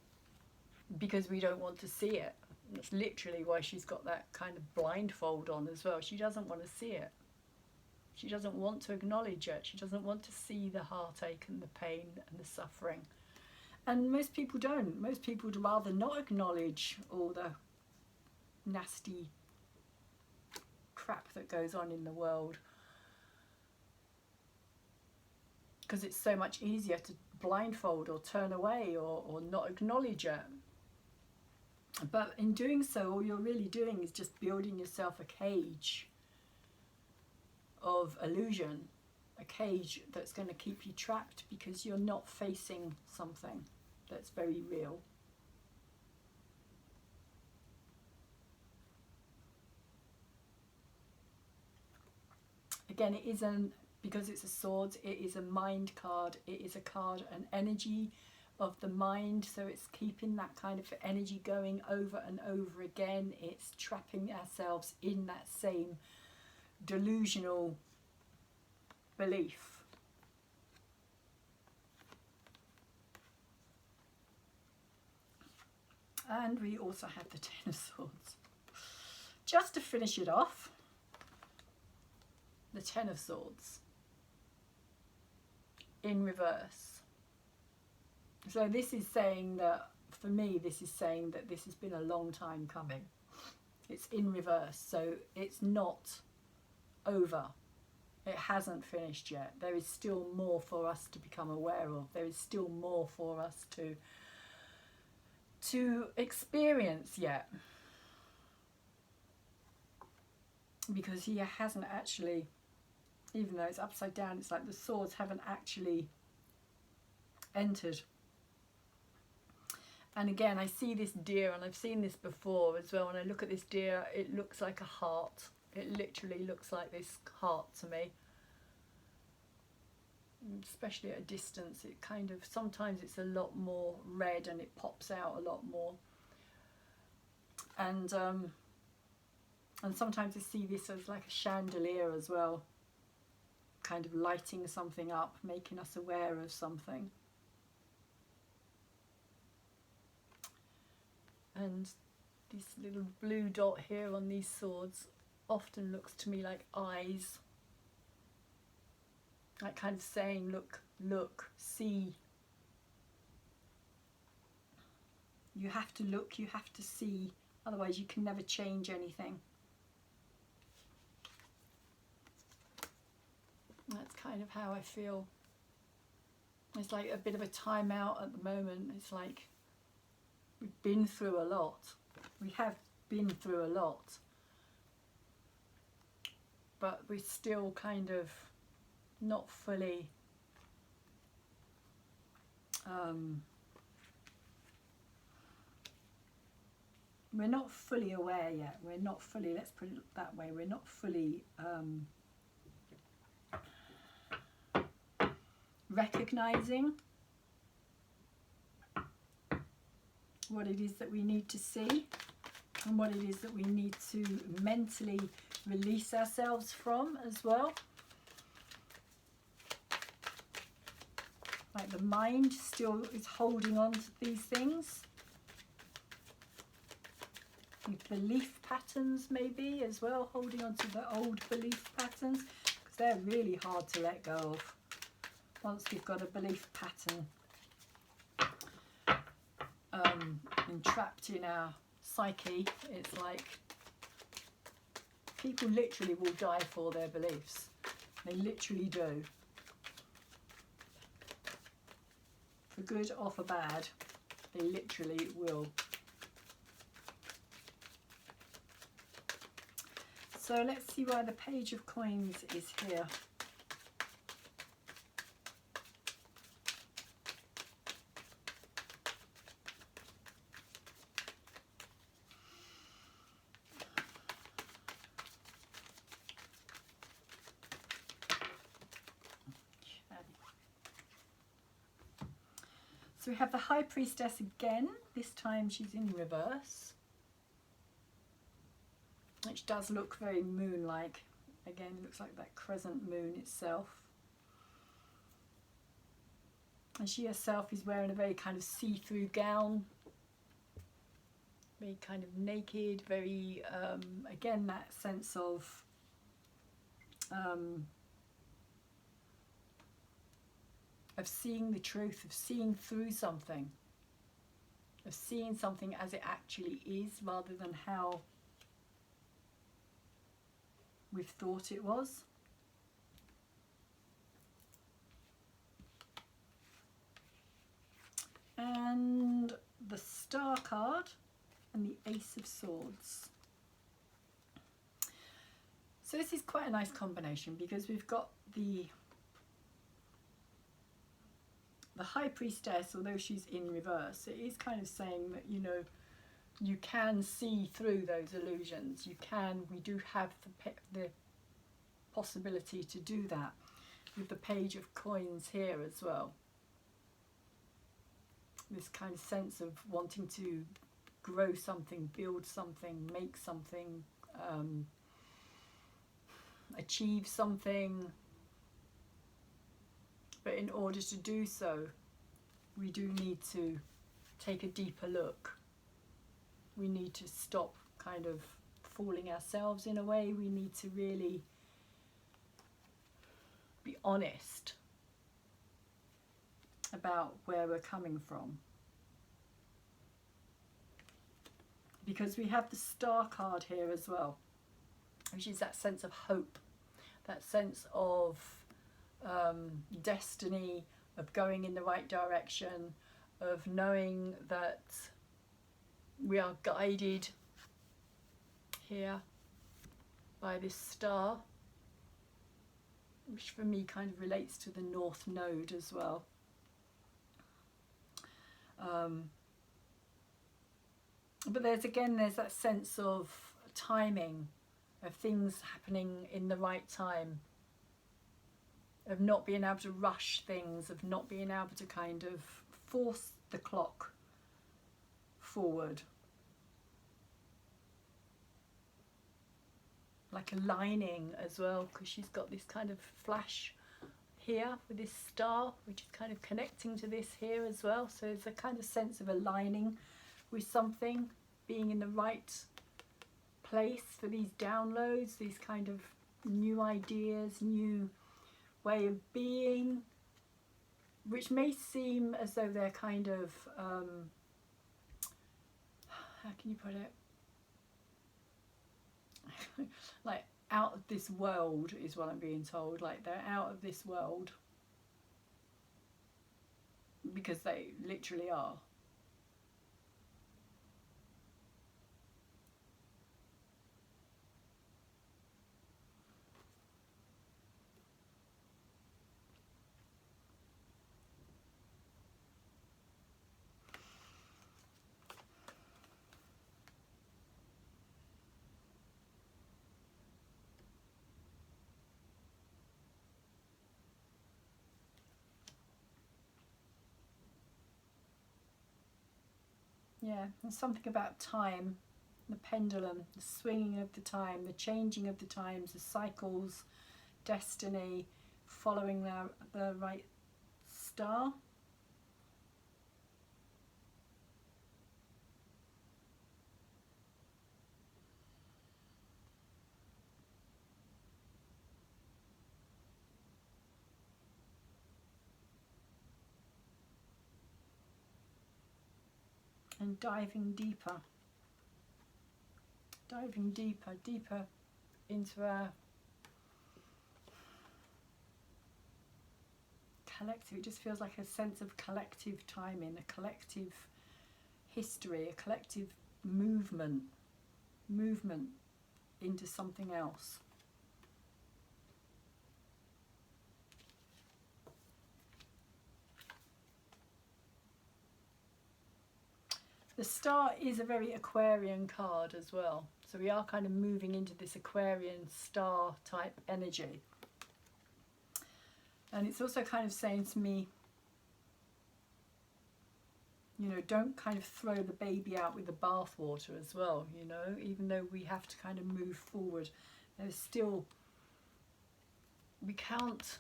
because we don't want to see it. That's literally why she's got that kind of blindfold on as well. She doesn't want to see it. She doesn't want to acknowledge it. She doesn't want to see the heartache and the pain and the suffering. And most people don't. Most people would rather not acknowledge all the nasty crap that goes on in the world, because it's so much easier to blindfold or turn away or not acknowledge it. But in doing so, all you're really doing is just building yourself a cage of illusion, a cage that's going to keep you trapped because you're not facing something that's very real. Again, it isn't, because it's a sword, it is a mind card. It is a card, an energy of the mind, so it's keeping that kind of energy going over and over again. It's trapping ourselves in that same delusional belief. And we also have the Ten of Swords. Just to finish it off, the Ten of Swords in reverse. So this is saying that, for me, this is saying that this has been a long time coming. It's in reverse, so it's not over. It hasn't finished yet. There is still more for us to become aware of. There is still more for us to experience yet. Because he hasn't actually, even though it's upside down, it's like the swords haven't actually entered. And again, I see this deer, and I've seen this before as well. When I look at this deer, it looks like a heart. It literally looks like this heart to me. Especially at a distance, it kind of, sometimes it's a lot more red and it pops out a lot more. And sometimes I see this as like a chandelier as well, kind of lighting something up, making us aware of something. and this little blue dot here on these swords often looks to me like eyes, like kind of saying, look, look, see. You have to look, you have to see, otherwise you can never change anything. That's kind of how I feel. It's like a bit of a timeout at the moment. It's like we've been through a lot. We have been through a lot. But we're still kind of not fully we're not fully aware yet. We're not fully, let's put it that way, we're not fully recognizing what it is that we need to see and what it is that we need to mentally release ourselves from as well. Like the mind still is holding on to these things. With belief patterns maybe as well, holding on to the old belief patterns, because they're really hard to let go of once we've got a belief pattern entrapped in our psyche. It's like people literally will die for their beliefs. They literally do. For good or for bad, they literally will. So let's see why the Page of Coins is here. So we have the High Priestess again. This time she's in reverse, which does look very moon-like. Again, it looks like that crescent moon itself. And she herself is wearing a very kind of see-through gown. Very kind of naked, very, again, that sense of seeing the truth, of seeing through something, of seeing something as it actually is rather than how we've thought it was. And the Star card and the Ace of Swords. So this is quite a nice combination because we've got the High Priestess, although she's in reverse, it is kind of saying that, you know, you can see through those illusions. We do have the possibility to do that with the Page of Coins here as well. This kind of sense of wanting to grow something, build something, make something, achieve something. But in order to do so, we do need to take a deeper look. We need to stop kind of fooling ourselves in a way. We need to really be honest about where we're coming from. Because we have the Star card here as well, which is that sense of hope, that sense of destiny, of going in the right direction, of knowing that we are guided here by this star, which for me kind of relates to the North Node as well. But there's that sense of timing, of things happening in the right time, of not being able to rush things, of not being able to kind of force the clock forward. Like aligning as well, because she's got this kind of flash here with this star, which is kind of connecting to this here as well. So there's a kind of sense of aligning with something, being in the right place for these downloads, these kind of new ideas, new way of being, which may seem as though they're kind of, how can you put it? Like out of this world is what I'm being told. Like they're out of this world, because they literally are. Yeah, there's something about time, the pendulum, the swinging of the time, the changing of the times, the cycles, destiny, following the right star. And diving deeper into our collective. It just feels like a sense of collective timing, a collective history, a collective movement into something else. The star is a very Aquarian card as well. So we are kind of moving into this Aquarian star type energy. And it's also kind of saying to me, you know, don't kind of throw the baby out with the bathwater as well, you know, even though we have to kind of move forward. There's still, we can't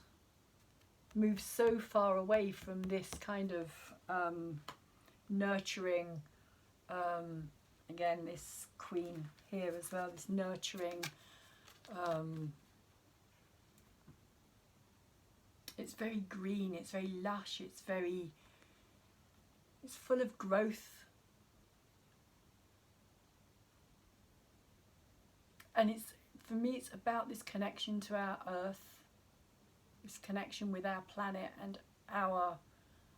move so far away from this kind of nurturing, again, this queen here as well, this nurturing, it's very green, it's very lush, it's full of growth. And it's, for me, it's about this connection to our earth, this connection with our planet and our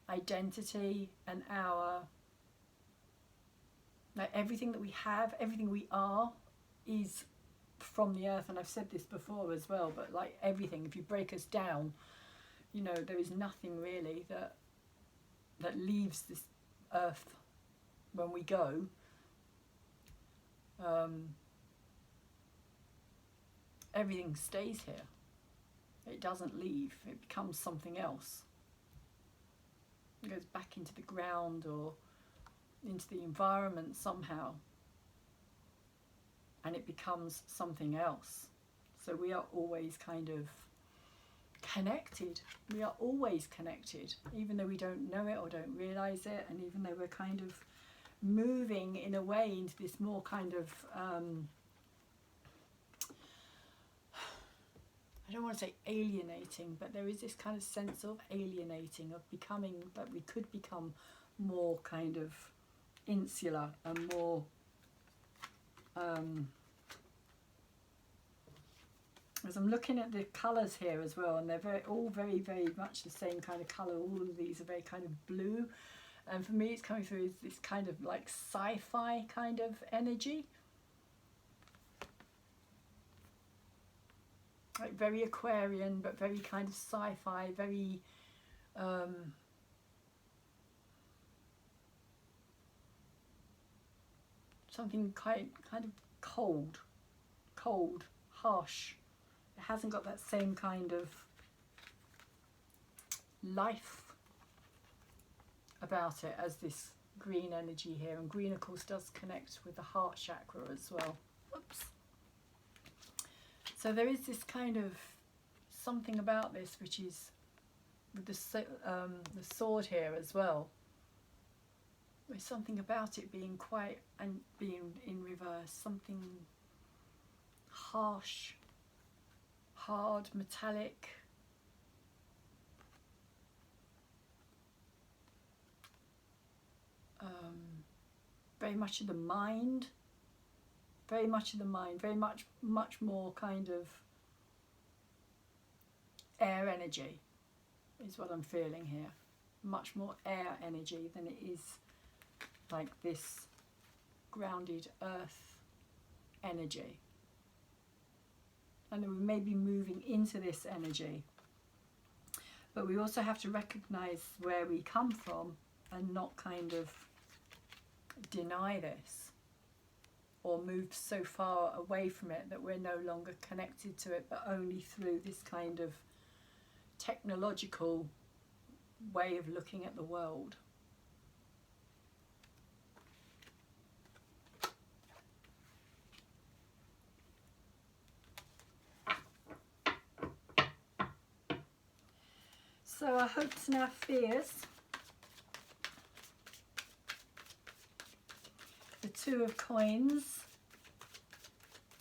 identity and our, like, everything that we have, everything we are is from the earth. And I've said this before as well, but like everything, if you break us down, you know, there is nothing really that leaves this earth when we go. Everything stays here. It doesn't leave. It becomes something else. It goes back into the ground or into the environment somehow, and it becomes something else. So we are always kind of connected. We are always connected, even though we don't know it or don't realize it, and even though we're kind of moving in a way into this more kind of I don't want to say alienating, but there is this kind of sense of alienating, of becoming, that we could become more kind of insular and more as I'm looking at the colours here as well, and they're all very, very much the same kind of colour. All of these are very kind of blue, and for me it's coming through as this kind of like sci-fi kind of energy, like very Aquarian but very kind of sci-fi, very something kind of cold, harsh. It hasn't got that same kind of life about it as this green energy here. And green, of course, does connect with the heart chakra as well. Oops. So there is this kind of something about this, which is with the sword here as well. There's something about it being quiet and being in reverse, something harsh, hard, metallic. Very much of the mind, very much more kind of air energy is what I'm feeling here. Much more air energy than it is like this grounded earth energy. And we may be moving into this energy, but we also have to recognize where we come from and not kind of deny this or move so far away from it that we're no longer connected to it, but only through this kind of technological way of looking at the world. So our hopes and our fears. The Two of Coins,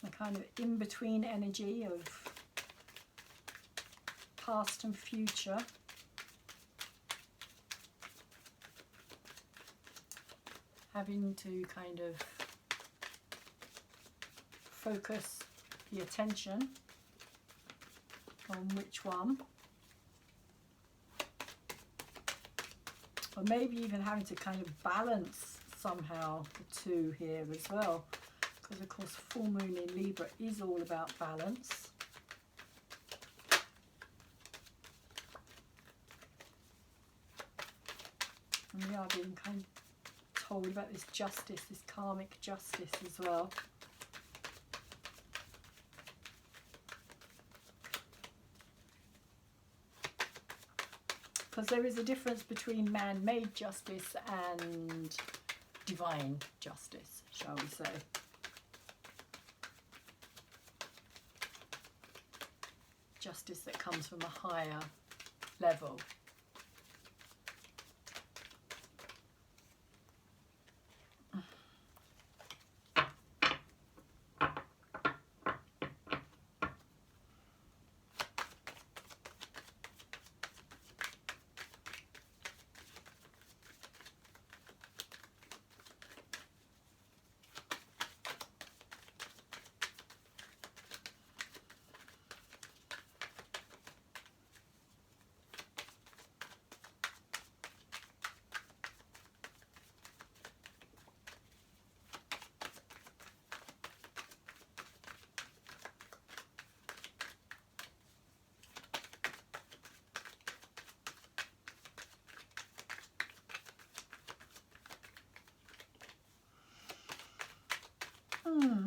the kind of in-between energy of past and future. Having to kind of focus the attention on which one. Or maybe even having to kind of balance somehow the two here as well, because of course full moon in Libra is all about balance. And we are being kind of told about this justice, this karmic justice as well. Because there is a difference between man-made justice and divine justice, shall we say. Justice that comes from a higher level.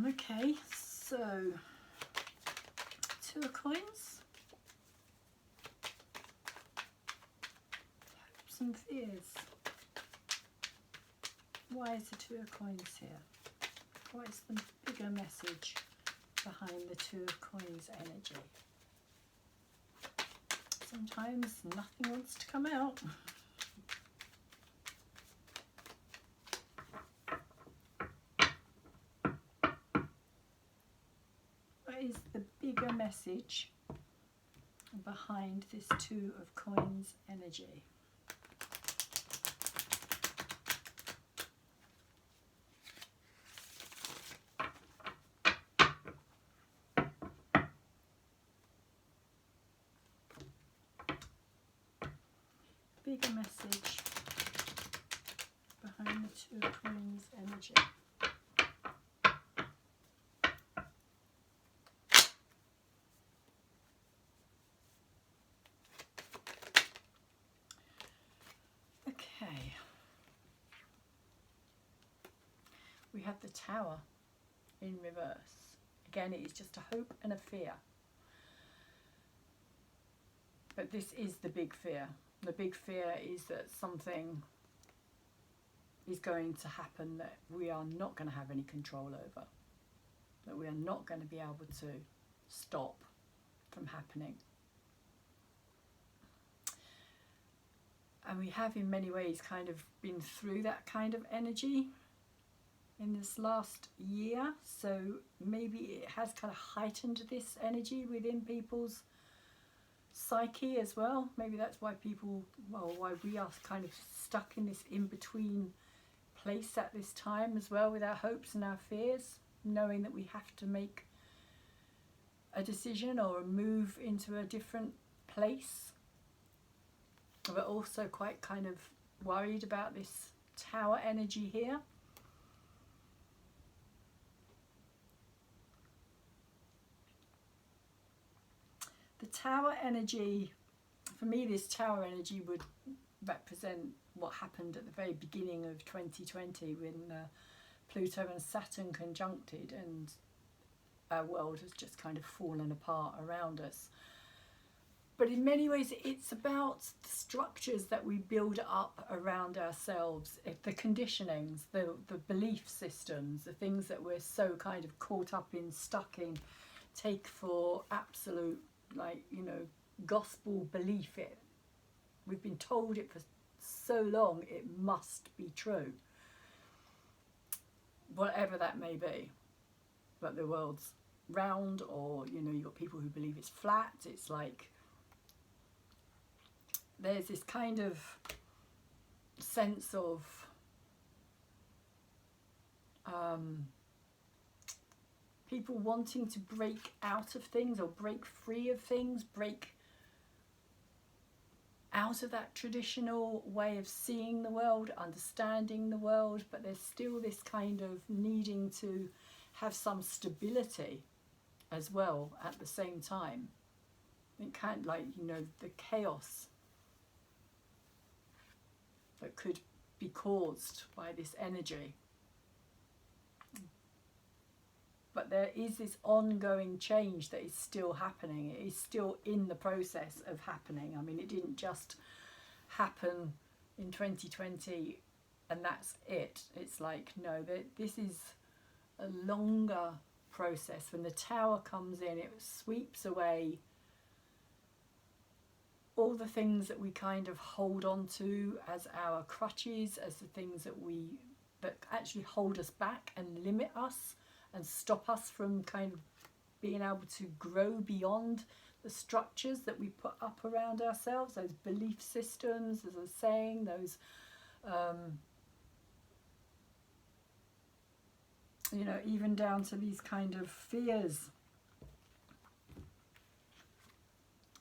Okay, so Two of Coins, hopes and fears. Why is the Two of Coins here? What is the bigger message behind the Two of Coins energy? Sometimes nothing wants to come out. Is the bigger message behind this Two of Coins energy? Bigger message behind the Two of Coins energy. We have the Tower in reverse. Again, it is just a hope and a fear. But this is the big fear. The big fear is that something is going to happen that we are not going to have any control over. That we are not going to be able to stop from happening. And we have in many ways kind of been through that kind of energy in this last year, so maybe it has kind of heightened this energy within people's psyche as well. Maybe that's why people, well, why we are kind of stuck in this in-between place at this time as well, with our hopes and our fears, knowing that we have to make a decision or a move into a different place, but also quite kind of worried about this Tower energy here. The Tower energy, for me, this Tower energy would represent what happened at the very beginning of 2020 when Pluto and Saturn conjuncted and our world has just kind of fallen apart around us. But in many ways it's about the structures that we build up around ourselves, the conditionings, the belief systems, the things that we're so kind of caught up in, stuck in, take for absolute, like, you know, gospel belief. We've been told it for so long, it must be true, whatever that may be. But the world's round, or, you know, you've got people who believe it's flat. It's like there's this kind of sense of people wanting to break out of things or break free of things, break out of that traditional way of seeing the world, understanding the world, but there's still this kind of needing to have some stability as well at the same time. It can't, like, you know, the chaos that could be caused by this energy. But there is this ongoing change that is still happening. It is still in the process of happening. I mean, it didn't just happen in 2020 and that's it. It's like, no, this is a longer process. When the Tower comes in, it sweeps away all the things that we kind of hold on to as our crutches, as the things that actually hold us back and limit us and stop us from kind of being able to grow beyond the structures that we put up around ourselves, those belief systems, as I was saying, those, you know, even down to these kind of fears.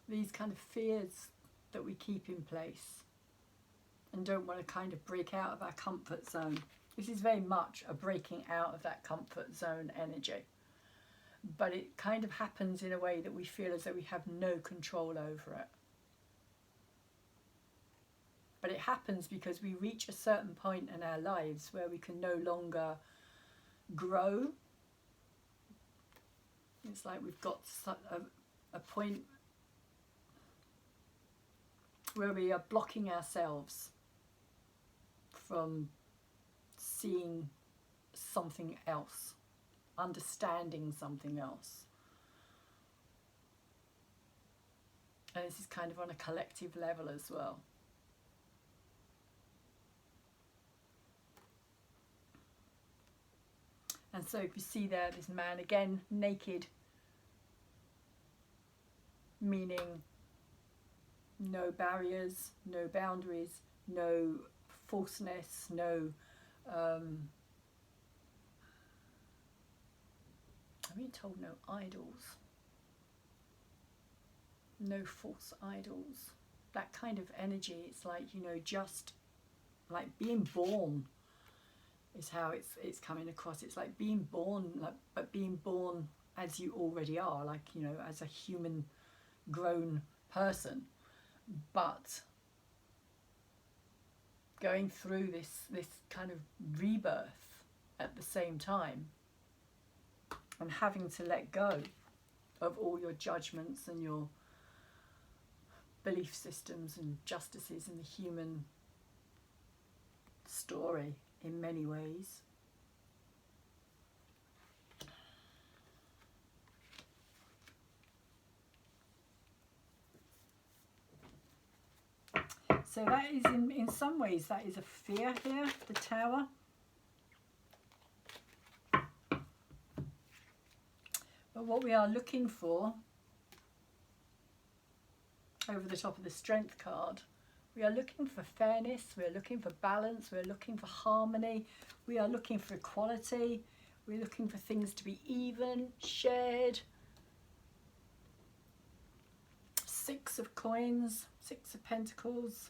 These kind of fears that we keep in place and don't want to kind of break out of our comfort zone. This is very much a breaking out of that comfort zone energy. But it kind of happens in a way that we feel as though we have no control over it. But it happens because we reach a certain point in our lives where we can no longer grow. It's like we've got a point where we are blocking ourselves from seeing something else, understanding something else. And this is kind of on a collective level as well. And so if you see there, this man again, naked, meaning no barriers, no boundaries, no falseness, no I'm being told no idols, no false idols, that kind of energy. It's like, you know, just like being born is how it's coming across. It's like being born, like, but being born as you already are, like, you know, as a human grown person, but going through this kind of rebirth at the same time, and having to let go of all your judgments and your belief systems and justices in the human story in many ways. So that is, in some ways, that is a fear here, the Tower. But what we are looking for, over the top of the Strength card, we are looking for fairness, we are looking for balance, we are looking for harmony, we are looking for equality, we're looking for things to be even, shared. Six of Coins, Six of Pentacles.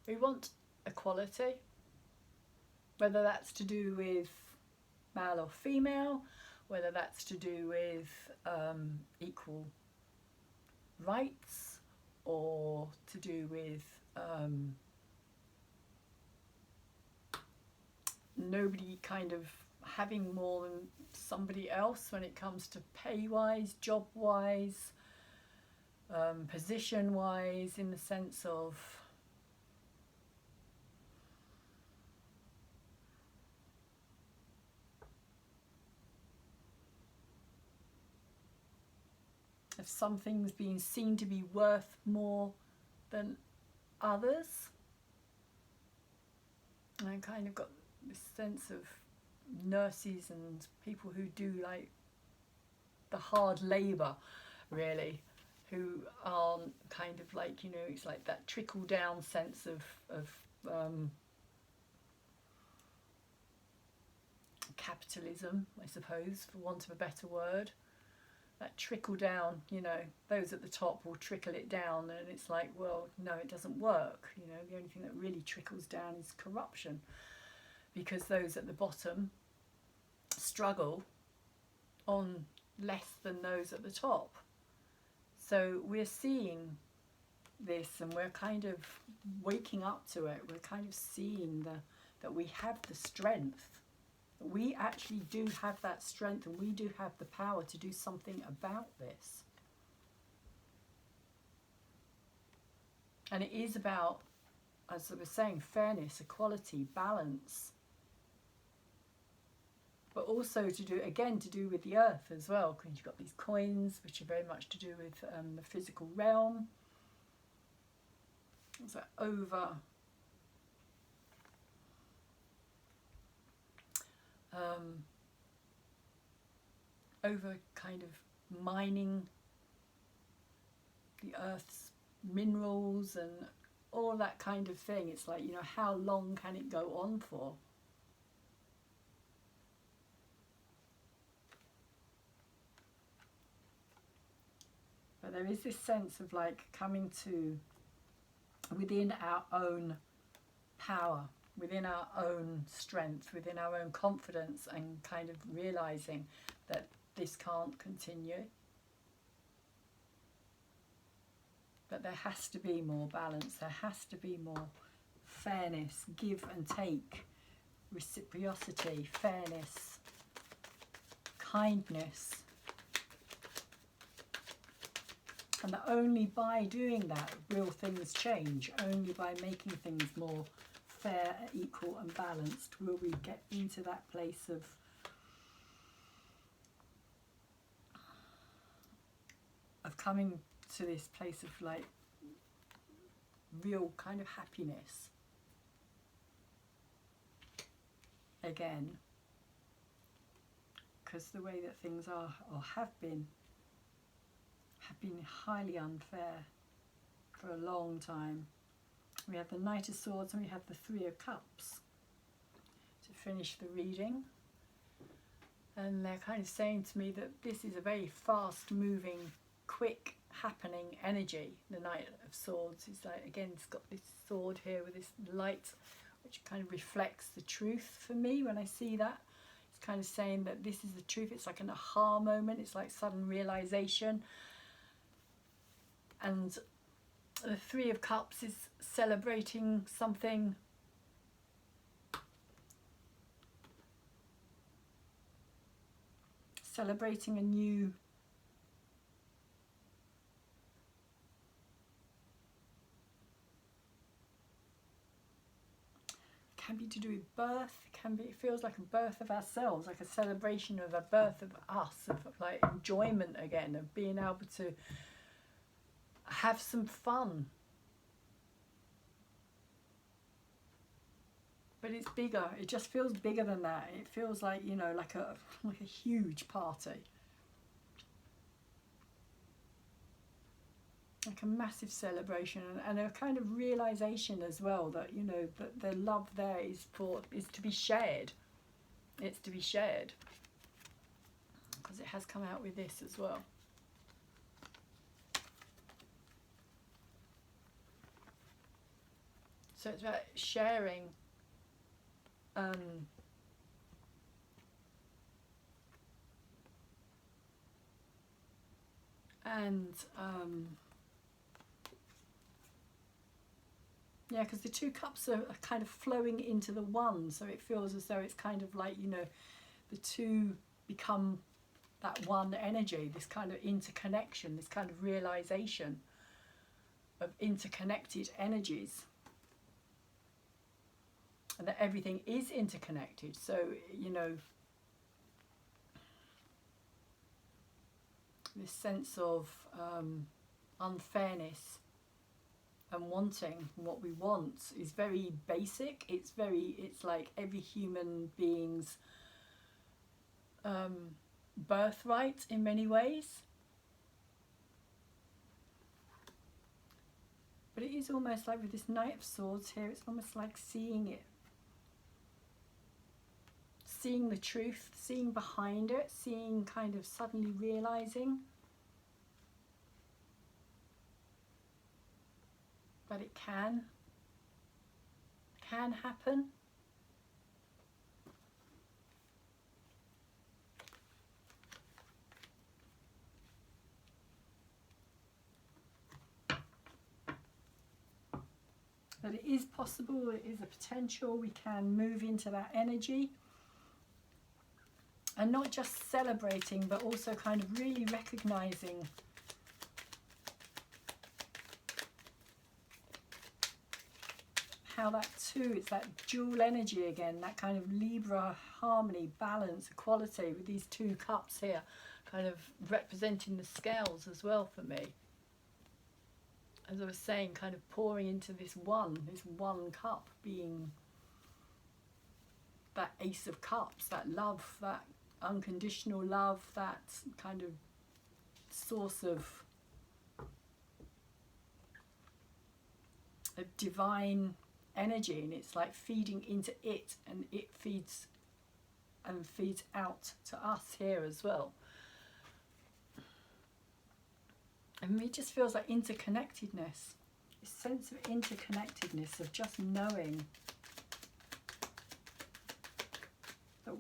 We want equality, whether that's to do with male or female, whether that's to do with equal rights, or to do with nobody kind of having more than somebody else when it comes to pay-wise, job-wise, position-wise, in the sense of if something's being seen to be worth more than others. And I kind of got this sense of nurses and people who do like the hard labour, really, who aren't kind of like, you know, it's like that trickle down sense of capitalism, I suppose, for want of a better word. That trickle down, you know, those at the top will trickle it down, and it's like, well, no, it doesn't work. You know, the only thing that really trickles down is corruption, because those at the bottom struggle on less than those at the top. So we're seeing this, and we're kind of waking up to it. We're kind of seeing that we have the strength. We actually do have that strength, and we do have the power to do something about this. And it is about, as I was saying, fairness, equality, balance, but also to do, again, to do with the earth as well, because you've got these coins, which are very much to do with the physical realm. So over kind of mining the earth's minerals and all that kind of thing. It's like, you know, how long can it go on for? But there is this sense of like coming to within our own power, within our own strength, within our own confidence, and kind of realizing that this can't continue. But there has to be more balance, there has to be more fairness, give and take, reciprocity, fairness, kindness. And that only by doing that will things change. Only by making things more fair, equal and balanced will we get into that place of coming to this place of like real kind of happiness again. Because the way that things are, or have been highly unfair for a long time. We have the Knight of Swords and we have the Three of Cups to finish the reading. And they're kind of saying to me that this is a very fast moving, quick happening energy. The Knight of Swords is like, again, it's got this sword here with this light which kind of reflects the truth for me when I see that. It's kind of saying that this is the truth. It's like an aha moment. It's like sudden realization. And the Three of Cups is celebrating something celebrating a new can be do with birth. It can be, it feels like a birth of ourselves, like a celebration of a birth of us, of like enjoyment again, of being able to have some fun. But it's bigger. It just feels bigger than that. It feels like, you know, like a huge party. Like a massive celebration, and a kind of realization as well that, you know, that the love there is to be shared. It's to be shared. Because it has come out with this as well. So it's about sharing yeah, because the two cups are kind of flowing into the one, so it feels as though it's kind of like, you know, the two become that one energy, this kind of interconnection, this kind of realization of interconnected energies. And that everything is interconnected. So, you know, this sense of unfairness and wanting what we want is very basic. It's like every human being's birthright in many ways. But it is almost like with this Knight of Swords here, it's almost like seeing it. Seeing the truth, seeing behind it, seeing, kind of suddenly realizing that it can happen. That it is possible, it is a potential, we can move into that energy. And not just celebrating, but also kind of really recognizing how that too, it's that dual energy again, that kind of Libra harmony, balance, equality with these two cups here, kind of representing the scales as well for me. As I was saying, kind of pouring into this one cup being that Ace of Cups, that love, that unconditional love, that kind of source of divine energy, and it's like feeding into it, and it feeds out to us here as well. And it just feels like interconnectedness, this sense of interconnectedness, of just knowing that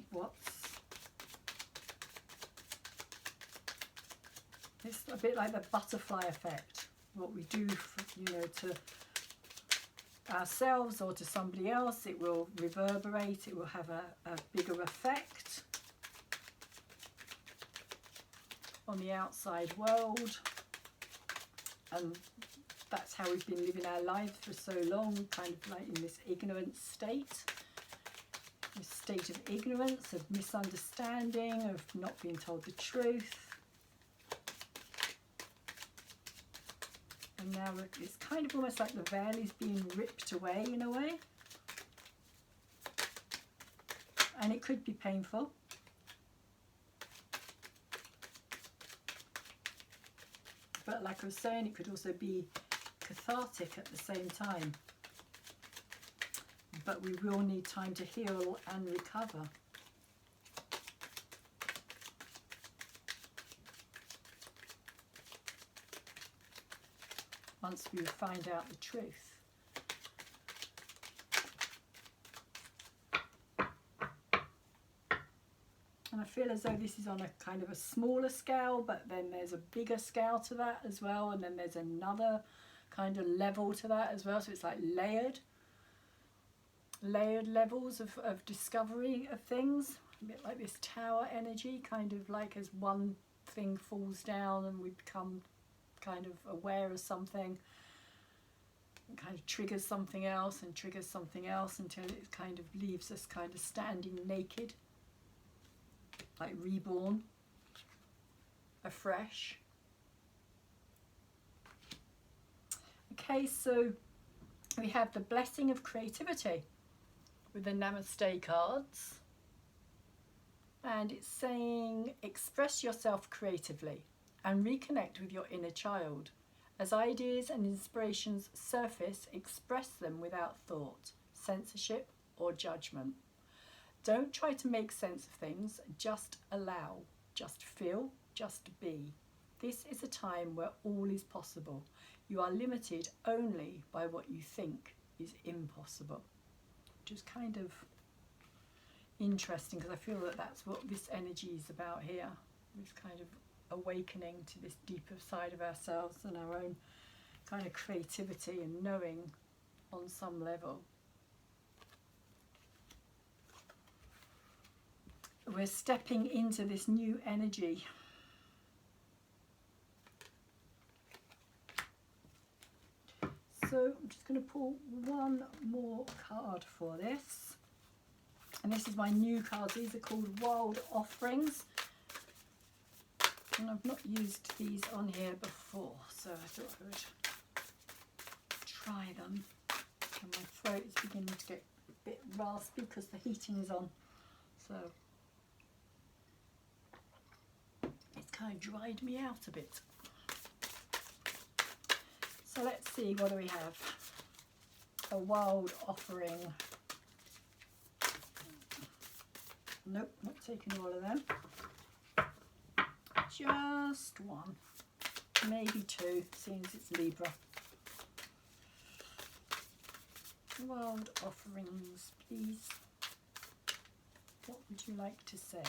it's a bit like the butterfly effect, what we do, you know, to ourselves or to somebody else, it will reverberate, it will have a bigger effect on the outside world. And that's how we've been living our lives for so long, kind of like in this ignorant state. This state of ignorance, of misunderstanding, of not being told the truth. And now it's kind of almost like the veil is being ripped away in a way. And it could be painful. But like I was saying, it could also be cathartic at the same time. But we will need time to heal and recover. Once we find out the truth. And I feel as though this is on a kind of a smaller scale, but then there's a bigger scale to that as well, and then there's another kind of level to that as well. So it's like layered levels of discovery of things, a bit like this tower energy, kind of like as one thing falls down and we become kind of aware of something, It kind of triggers something else and triggers something else until it kind of leaves us kind of standing naked, like reborn, afresh. Okay, so we have the blessing of creativity with the Namaste cards. And it's saying, express yourself creatively and reconnect with your inner child. As ideas and inspirations surface, express them without thought, censorship, or judgment. Don't try to make sense of things, just allow, just feel, just be. This is a time where all is possible. You are limited only by what you think is impossible. Which is kind of interesting, because I feel that that's what this energy is about here. This kind of awakening to this deeper side of ourselves and our own kind of creativity and knowing on some level. We're stepping into this new energy. So I'm just going to pull one more card for this. And this is my new cards. These are called Wild Offerings. And I've not used these on here before, so I thought I would try them. And my throat is beginning to get a bit raspy because the heating is on. So it's kind of dried me out a bit. So let's see, what do we have? A Wild Offering. Nope, not taking all of them. Just one, maybe two, seeing as it's Libra. Wild Offerings, please. What would you like to say?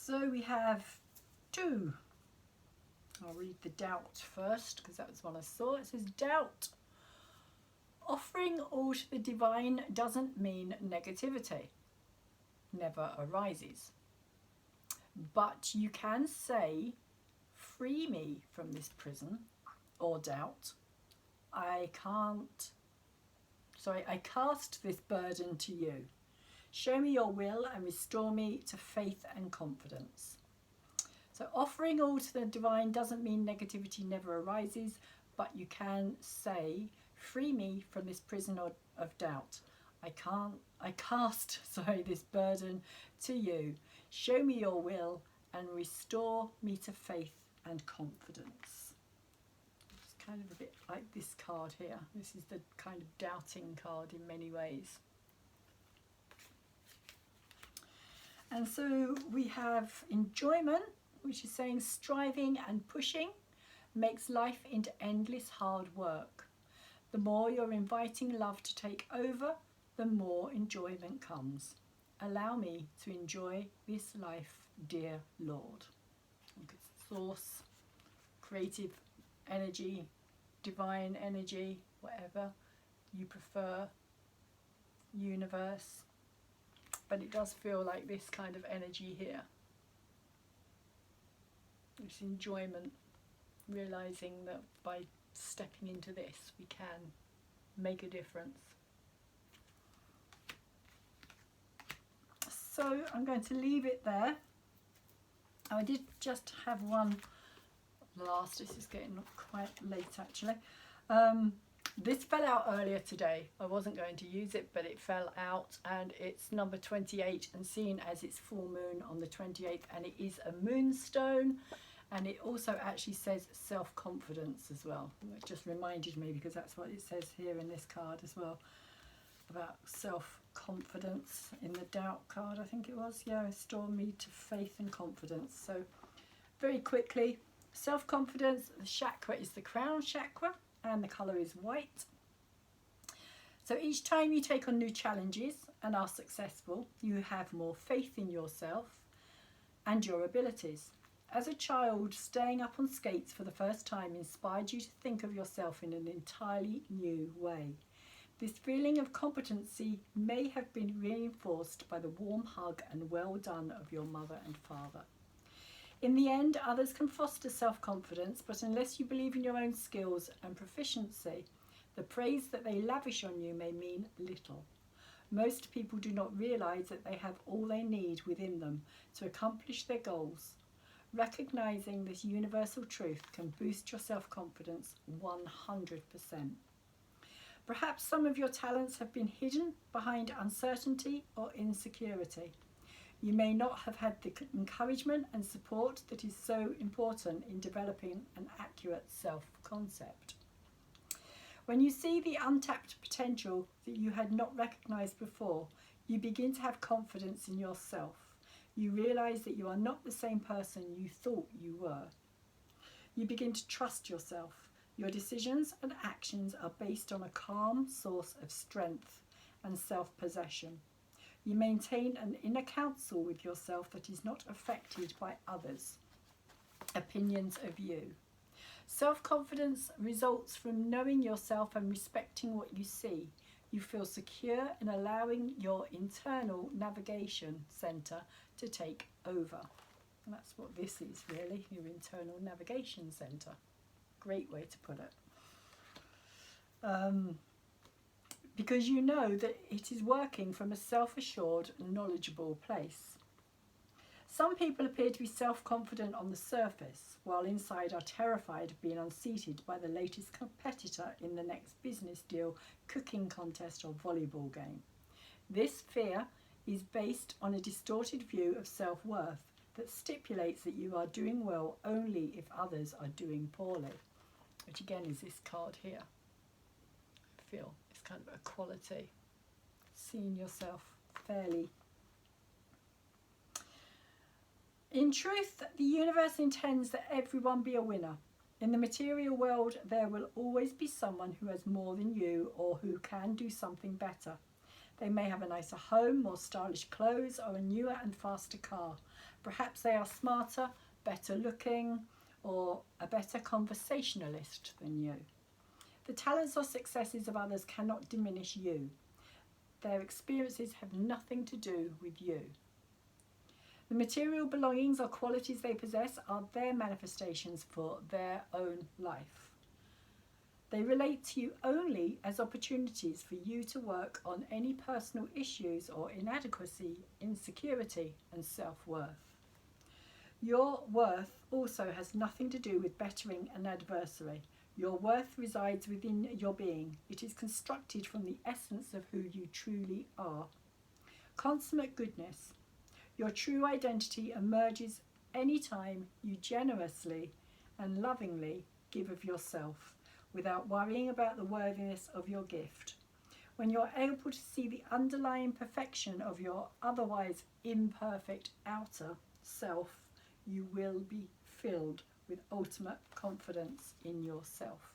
So we have two. I'll read the doubt first because that was one I saw. It says, doubt. Offering all to the divine doesn't mean negativity never arises. But you can say, free me from this prison or doubt. I cast this burden to you. Show me your will and restore me to faith and confidence. So offering all to the divine doesn't mean negativity never arises, but you can say, free me from this prison of doubt. I cast this burden to you. Show me your will and restore me to faith and confidence. It's kind of a bit like this card here. This is the kind of doubting card in many ways. And so we have enjoyment, which is saying striving and pushing makes life into endless hard work. The more you're inviting love to take over, the more enjoyment comes. Allow me to enjoy this life, dear Lord. Source, creative energy, divine energy, whatever you prefer, universe. But it does feel like this kind of energy here. This enjoyment, realising that by stepping into this we can make a difference. So I'm going to leave it there. I did just have one last, this is getting quite late actually. This fell out earlier today. I wasn't going to use it, but it fell out, and it's number 28, and seen as it's full moon on the 28th, and it is a moonstone, and it also actually says self-confidence as well. It just reminded me because that's what it says here in this card as well, about self-confidence in the doubt card, I think it was. Yeah, restore me to faith and confidence. So very quickly, self-confidence, the chakra is the crown chakra, and the colour is white. So each time you take on new challenges and are successful, you have more faith in yourself and your abilities. As a child, staying up on skates for the first time inspired you to think of yourself in an entirely new way. This feeling of competency may have been reinforced by the warm hug and well done of your mother and father. In the end, others can foster self-confidence, but unless you believe in your own skills and proficiency, the praise that they lavish on you may mean little. Most people do not realise that they have all they need within them to accomplish their goals. Recognising this universal truth can boost your self-confidence 100%. Perhaps some of your talents have been hidden behind uncertainty or insecurity. You may not have had the encouragement and support that is so important in developing an accurate self-concept. When you see the untapped potential that you had not recognised before, you begin to have confidence in yourself. You realise that you are not the same person you thought you were. You begin to trust yourself. Your decisions and actions are based on a calm source of strength and self-possession. You maintain an inner counsel with yourself that is not affected by others' opinions of you. Self-confidence results from knowing yourself and respecting what you see. You feel secure in allowing your internal navigation centre to take over. And that's what this is really, your internal navigation centre. Great way to put it. Because you know that it is working from a self-assured, knowledgeable place. Some people appear to be self-confident on the surface, while inside are terrified of being unseated by the latest competitor in the next business deal, cooking contest or volleyball game. This fear is based on a distorted view of self-worth that stipulates that you are doing well only if others are doing poorly, which again is this card here. I feel it's kind of equality, seeing yourself fairly. In truth, the universe intends that everyone be a winner. In the material world, there will always be someone who has more than you or who can do something better. They may have a nicer home, more stylish clothes, or a newer and faster car. Perhaps they are smarter, better looking, or a better conversationalist than you. The talents or successes of others cannot diminish you. Their experiences have nothing to do with you. The material belongings or qualities they possess are their manifestations for their own life. They relate to you only as opportunities for you to work on any personal issues or inadequacy, insecurity, and self-worth. Your worth also has nothing to do with bettering an adversary. Your worth resides within your being. It is constructed from the essence of who you truly are. Consummate goodness. Your true identity emerges anytime you generously and lovingly give of yourself, without worrying about the worthiness of your gift. When you're able to see the underlying perfection of your otherwise imperfect outer self, you will be filled with ultimate confidence in yourself.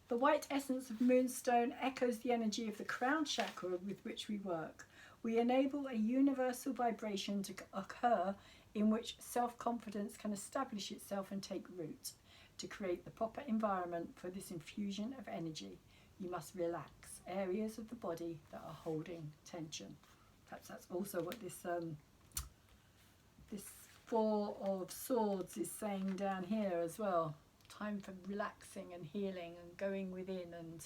The white essence of moonstone echoes the energy of the crown chakra with which we work. We enable a universal vibration to occur in which self-confidence can establish itself and take root. To create the proper environment for this infusion of energy, you must relax areas of the body that are holding tension. Perhaps that's also what this Four of Swords is saying down here as well. Time for relaxing and healing and going within and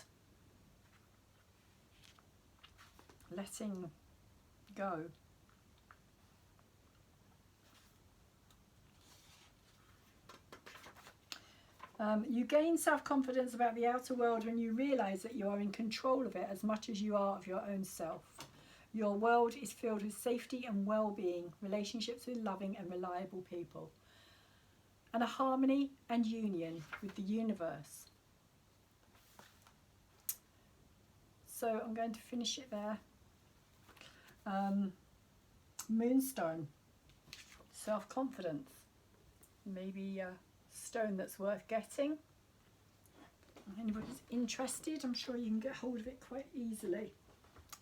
letting go. You gain self-confidence about the outer world when you realise that you are in control of it as much as you are of your own self. Your world is filled with safety and well-being, relationships with loving and reliable people, and a harmony and union with the universe. So I'm going to finish it there. Moonstone, self-confidence, maybe a stone that's worth getting. If anybody's interested, I'm sure you can get hold of it quite easily.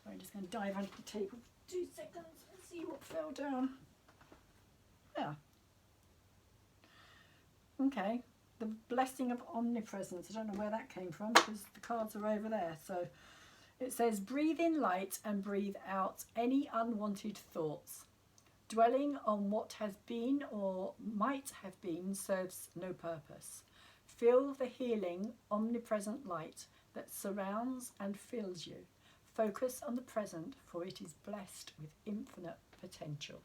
I'm just going to dive under the table for 2 seconds and see what fell down. Yeah. Okay. The blessing of omnipresence. I don't know where that came from because the cards are over there. So it says, breathe in light and breathe out any unwanted thoughts. Dwelling on what has been or might have been serves no purpose. Feel the healing, omnipresent light that surrounds and fills you. Focus on the present, for it is blessed with infinite potential.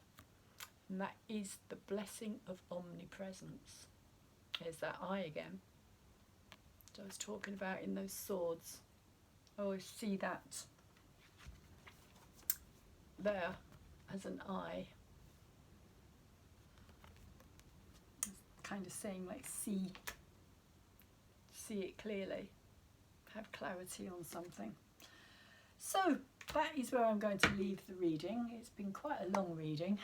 And that is the blessing of omnipresence. Here's that eye again that I was talking about in those swords. I always see that there as an eye. Kind of saying like see it clearly, have clarity on something. So that is where I'm going to leave the reading. It's been quite a long reading.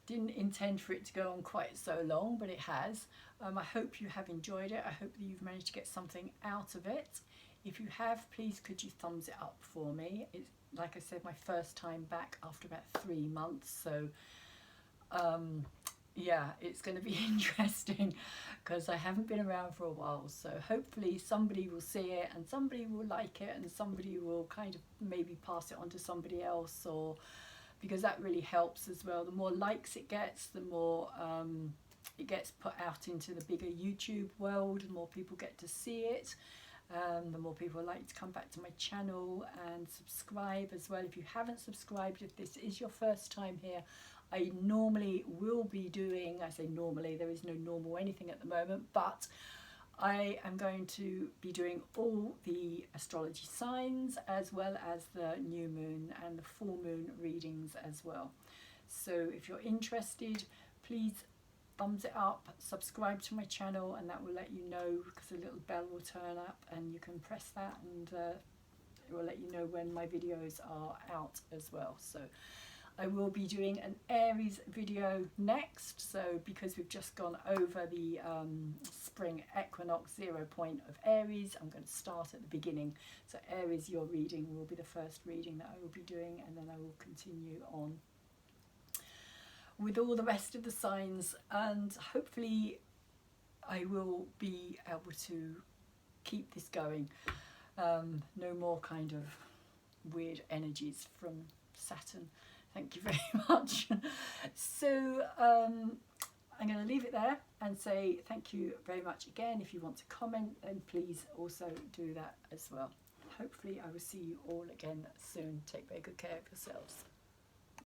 Didn't intend for it to go on quite so long, but it has. I hope you have enjoyed it. I hope that you've managed to get something out of it. If you have, please could you thumbs it up for me. It's, like I said, my first time back after about 3 months, so yeah, it's going to be interesting because I haven't been around for a while. So hopefully somebody will see it and somebody will like it and somebody will kind of maybe pass it on to somebody else, or because that really helps as well. The more likes it gets, the more it gets put out into the bigger YouTube world, the more people get to see it. The more people like to come back to my channel and subscribe as well. If you haven't subscribed, if this is your first time here, I normally will be doing, I say normally, there is no normal anything at the moment, but I am going to be doing all the astrology signs as well as the new moon and the full moon readings as well. So if you're interested, please thumbs it up, subscribe to my channel, and that will let you know, because a little bell will turn up and you can press that, and it will let you know when my videos are out as well. So I will be doing an Aries video next, so because we've just gone over the spring equinox 0 point of Aries, I'm going to start at the beginning. So Aries, your reading will be the first reading that I will be doing, and then I will continue on with all the rest of the signs, and hopefully I will be able to keep this going. No more kind of weird energies from Saturn. Thank you very much. So I'm going to leave it there and say thank you very much again. If you want to comment, then please also do that as well. Hopefully I will see you all again soon. Take very good care of yourselves.